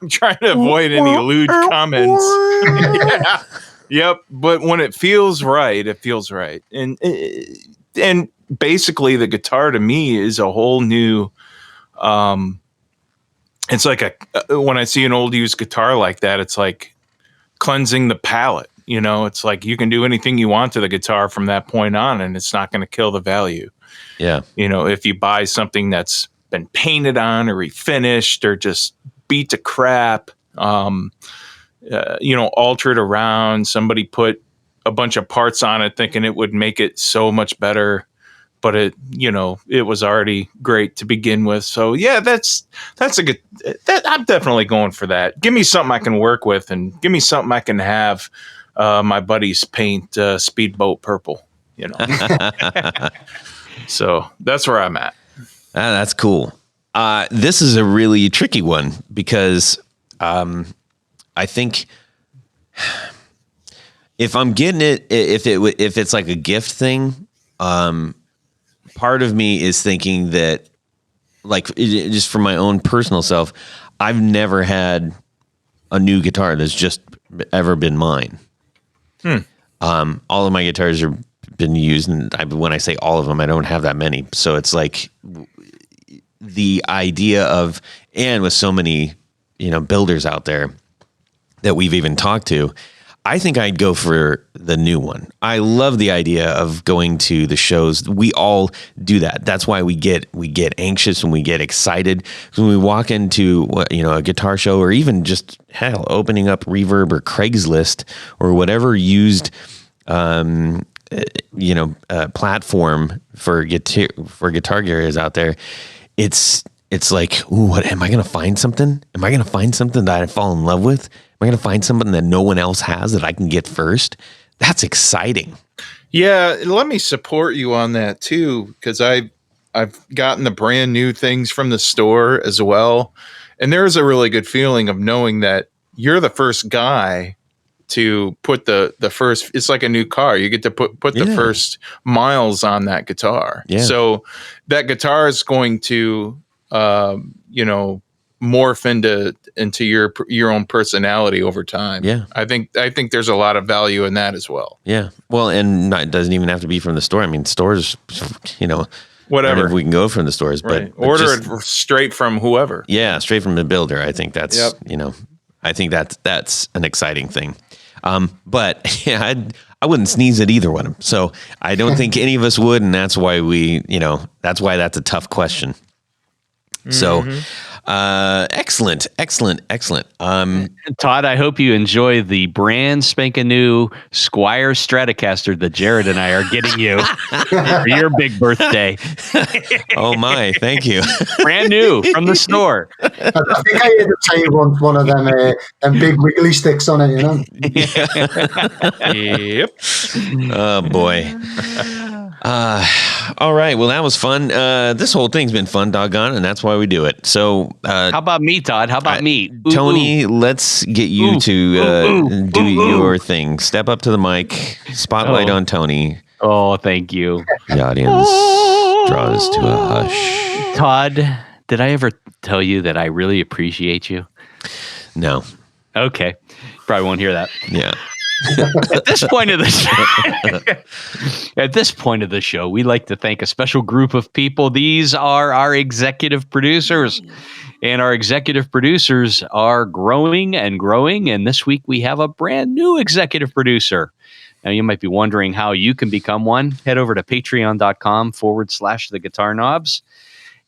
Speaker 3: I'm trying to avoid any lewd comments. Yeah. Yep. But when it feels right, it feels right. And basically the guitar to me is a whole new, it's like when I see an old used guitar like that, it's like cleansing the palate. You know, it's like you can do anything you want to the guitar from that point on, and it's not going to kill the value.
Speaker 1: Yeah.
Speaker 3: You know, if you buy something that's been painted on or refinished or just beat to crap, altered around, somebody put a bunch of parts on it thinking it would make it so much better, but it was already great to begin with. So yeah, that's a good, I'm definitely going for that. Give me something I can work with, and give me something I can have my buddies paint Speedboat purple, you know. So that's where I'm at.
Speaker 1: That's cool. This is a really tricky one because I think if I'm getting it, if it's like a gift thing, part of me is thinking that just for my own personal self, I've never had a new guitar that's just ever been mine. All of my guitars have been used, and when I say all of them, I don't have that many. So it's like the idea of, and with so many, builders out there that we've even talked to, I think I'd go for the new one. I love the idea of going to the shows. We all do that. That's why we get anxious and we get excited when we walk into a guitar show, or even just opening up Reverb or Craigslist or whatever used platform for guitar gear is out there. It's like, ooh, what am I going to find something? Am I going to find something that I fall in love with? Am I going to find something that no one else has that I can get first? That's exciting.
Speaker 3: Yeah, let me support you on that too, because I've gotten the brand new things from the store as well, and there's a really good feeling of knowing that you're the first guy to put the first. It's like a new car. You get to put the first miles on that guitar. Yeah. So that guitar is going to morph into your own personality over time. Yeah. I think there's a lot of value in that as well.
Speaker 1: Yeah. Well, and it doesn't even have to be from the store. I mean, stores,
Speaker 3: whatever
Speaker 1: we can go from the stores,
Speaker 3: right. But order it straight from whoever.
Speaker 1: Yeah. Straight from the builder. I think that's, I think that's an exciting thing. But yeah, I wouldn't sneeze at either one of them. So I don't think any of us would. And that's why that's why that's a tough question. So, excellent.
Speaker 2: Todd, I hope you enjoy the brand spanking new Squier Stratocaster that Jared and I are getting you for your big birthday.
Speaker 1: Oh my, thank you.
Speaker 2: Brand new from the store.
Speaker 4: I think I had to tell you one of them big wiggly sticks on it,
Speaker 3: Yep.
Speaker 1: Oh boy. All right. Well, that was fun. This whole thing's been fun, doggone, and that's why we do it. So,
Speaker 2: how about me, Todd? How about me?
Speaker 1: Tony, let's get you to do your thing. Step up to the mic. Spotlight on Tony.
Speaker 2: Oh, thank you.
Speaker 1: The audience draws to a hush.
Speaker 2: Todd, did I ever tell you that I really appreciate you?
Speaker 1: No.
Speaker 2: Okay. Probably won't hear that.
Speaker 1: Yeah.
Speaker 2: At this point of the show, we like to thank a special group of people. These are our executive producers, and our executive producers are growing and growing. And this week we have a brand new executive producer. Now you might be wondering how you can become one. Head over to patreon.com/the guitar knobs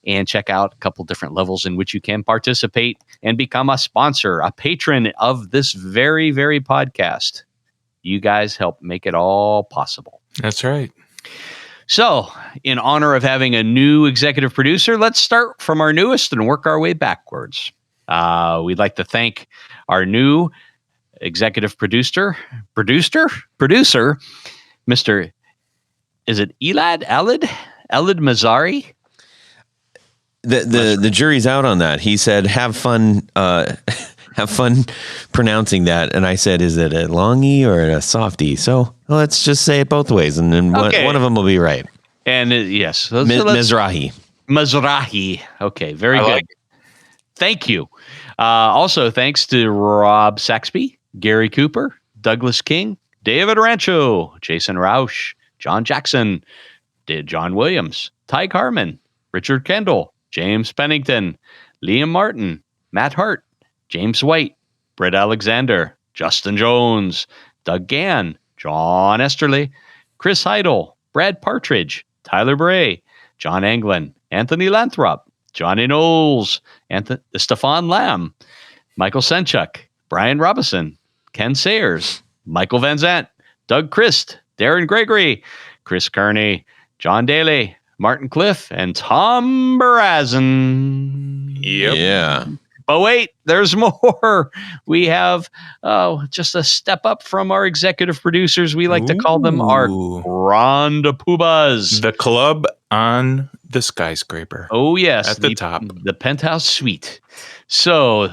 Speaker 2: and check out a couple different levels in which you can participate and become a sponsor, a patron of this very, very podcast. You guys help make it all possible.
Speaker 3: That's right.
Speaker 2: So, in honor of having a new executive producer, let's start from our newest and work our way backwards. We'd like to thank our new executive producer, Mr. Is it Alid Mazari?
Speaker 1: The jury's out on that. He said, "Have fun pronouncing that." And I said, "Is it a long E or a soft E?" So let's just say it both ways, and then one of them will be right.
Speaker 2: And yes,
Speaker 1: Mizrahi.
Speaker 2: Okay, very good. Thank you. Also, thanks to Rob Saxby, Gary Cooper, Douglas King, David Rancho, Jason Rausch, John Jackson, John Williams, Ty Carmen, Richard Kendall, James Pennington, Liam Martin, Matt Hart, James White, Brett Alexander, Justin Jones, Doug Gann, John Esterly, Chris Heidel, Brad Partridge, Tyler Bray, John Anglin, Anthony Lathrop, Johnny Knowles, Stefan Lamb, Michael Senchuk, Brian Robinson, Ken Sayers, Michael Van Zant, Doug Christ, Darren Gregory, Chris Kearney, John Daly, Martin Cliff, and Tom Barazin.
Speaker 3: Yep.
Speaker 1: Yeah.
Speaker 2: But wait, there's more. We have just a step up from our executive producers. We like to call them our Grand Poobahs.
Speaker 3: The club on the skyscraper.
Speaker 2: Oh, yes.
Speaker 3: At the top.
Speaker 2: The penthouse suite. So,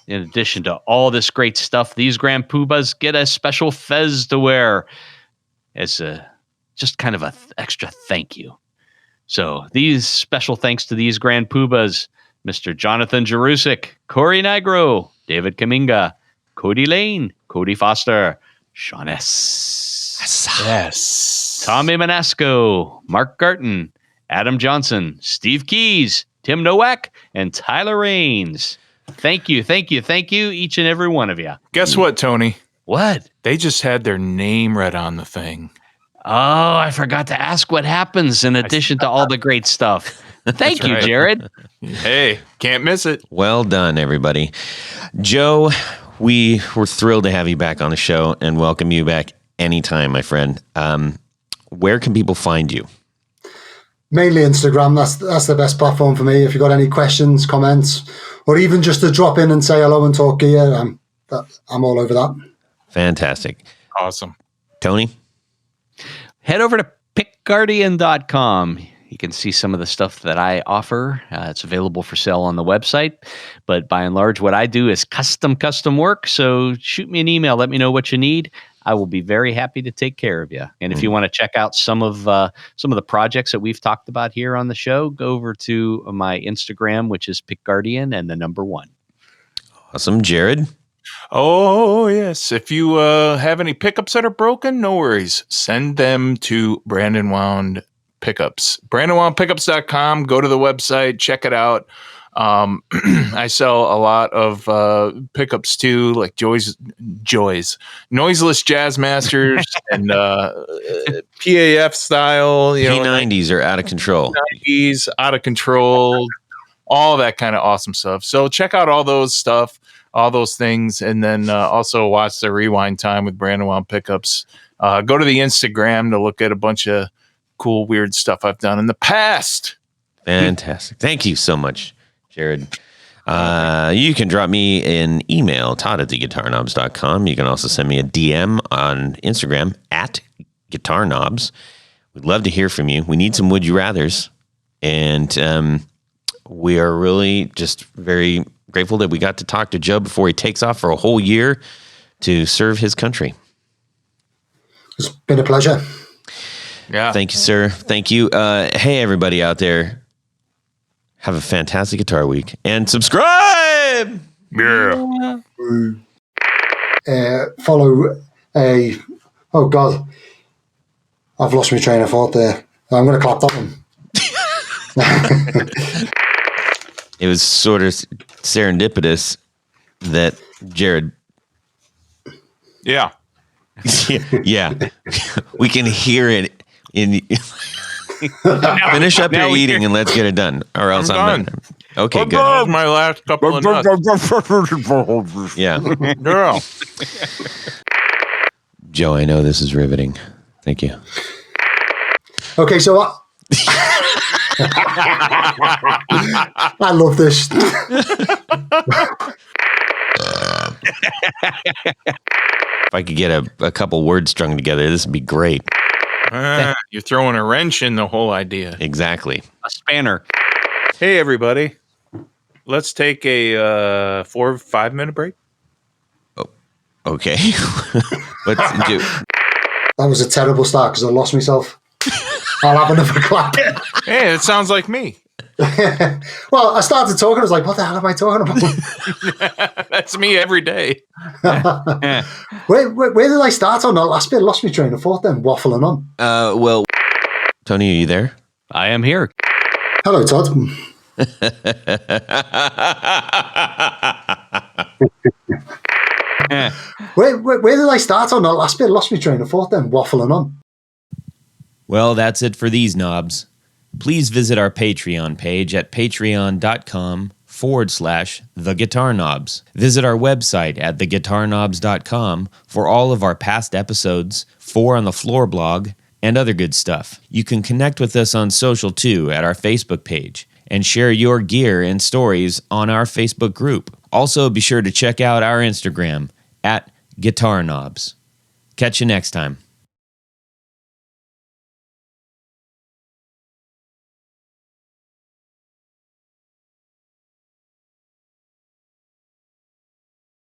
Speaker 2: in addition to all this great stuff, these Grand Poobahs get a special fez to wear as just kind of an extra thank you. So these special thanks to these grand poobahs, Mr. Jonathan Jerusik, Corey Nigro, David Kaminga, Cody Lane, Cody Foster, Sean S.
Speaker 3: Yes.
Speaker 2: Tommy Manasco, Mark Garton, Adam Johnson, Steve Keys, Tim Nowak, and Tyler Raines. Thank you, each and every one of you.
Speaker 3: Guess what, Tony?
Speaker 2: What?
Speaker 3: They just had their name read on the thing.
Speaker 2: Oh, I forgot to ask what happens in addition to all the great stuff. Thank you,
Speaker 3: right.
Speaker 2: Jared.
Speaker 3: Hey, can't miss it.
Speaker 1: Well done, everybody. Joe, we were thrilled to have you back on the show and welcome you back anytime, my friend. Where can people find you?
Speaker 4: Mainly Instagram. That's the best platform for me. If you've got any questions, comments, or even just to drop in and say hello and talk gear, I'm all over that.
Speaker 1: Fantastic.
Speaker 3: Awesome.
Speaker 1: Tony?
Speaker 2: Head over to pickguardian.com. You can see some of the stuff that I offer. It's available for sale on the website. But by and large, what I do is custom work. So shoot me an email. Let me know what you need. I will be very happy to take care of you. And if you want to check out some of the projects that we've talked about here on the show, go over to my Instagram, which is pickguardian and the number 1.
Speaker 1: Awesome. Jared?
Speaker 3: Oh, yes. If you have any pickups that are broken, no worries. Send them to Brandon Wound Pickups. BrandonWoundPickups.com. Go to the website. Check it out. I sell a lot of pickups too, like Joy's Noiseless Jazz Masters and PAF style.
Speaker 1: P90s are out of control.
Speaker 3: 90s, out of control. All that kind of awesome stuff. So check out all those things, and then also watch the Rewind Time with Brandon Wound Pickups. Go to the Instagram to look at a bunch of cool, weird stuff I've done in the past.
Speaker 1: Fantastic. Thank you so much, Jared. You can drop me an email, todd@theguitarknobs.com. You can also send me a DM on Instagram @guitarknobs. We'd love to hear from you. We need some would you rathers, and we are really just very grateful that we got to talk to Joe before he takes off for a whole year to serve his country.
Speaker 4: It's been a pleasure.
Speaker 3: Yeah.
Speaker 1: Thank you, sir. Thank you. Hey, everybody out there. Have a fantastic guitar week and subscribe.
Speaker 3: Yeah.
Speaker 4: Follow oh God, I've lost my train of thought there. I'm going to clap that one.
Speaker 1: It was sort of serendipitous that Jared.
Speaker 3: Yeah.
Speaker 1: Yeah. We can hear it in. Finish up your eating and let's get it done, or else I'm done. Okay, good.
Speaker 3: That was my last couple of nuts.
Speaker 1: Yeah.
Speaker 3: Girl.
Speaker 1: Joe, I know this is riveting. Thank you.
Speaker 4: Okay, so I love this.
Speaker 1: If I could get a couple words strung together, this would be great.
Speaker 3: You're throwing a wrench in the whole idea.
Speaker 1: Exactly.
Speaker 2: A spanner.
Speaker 3: Hey, everybody. Let's take a 4 or 5 minute break.
Speaker 1: Okay. Let's do.
Speaker 4: That was a terrible start because I lost myself. I'll have another clap.
Speaker 3: Hey, it sounds like me.
Speaker 4: Well, I started talking. I was like, what the hell am I talking about?
Speaker 3: That's me every day.
Speaker 4: Where did I start on that last bit? I lost my train of thought then, waffling on.
Speaker 1: Well, Tony, are you there?
Speaker 2: I am here.
Speaker 4: Hello, Todd. Where did I start on that last bit? I lost my train of thought then, waffling on.
Speaker 6: Well, that's it for these knobs. Please visit our Patreon page at patreon.com/theguitarknobs. Visit our website at theguitarknobs.com for all of our past episodes, 4 on the Floor blog, and other good stuff. You can connect with us on social too at our Facebook page and share your gear and stories on our Facebook group. Also, be sure to check out our Instagram at guitarknobs. Catch you next time.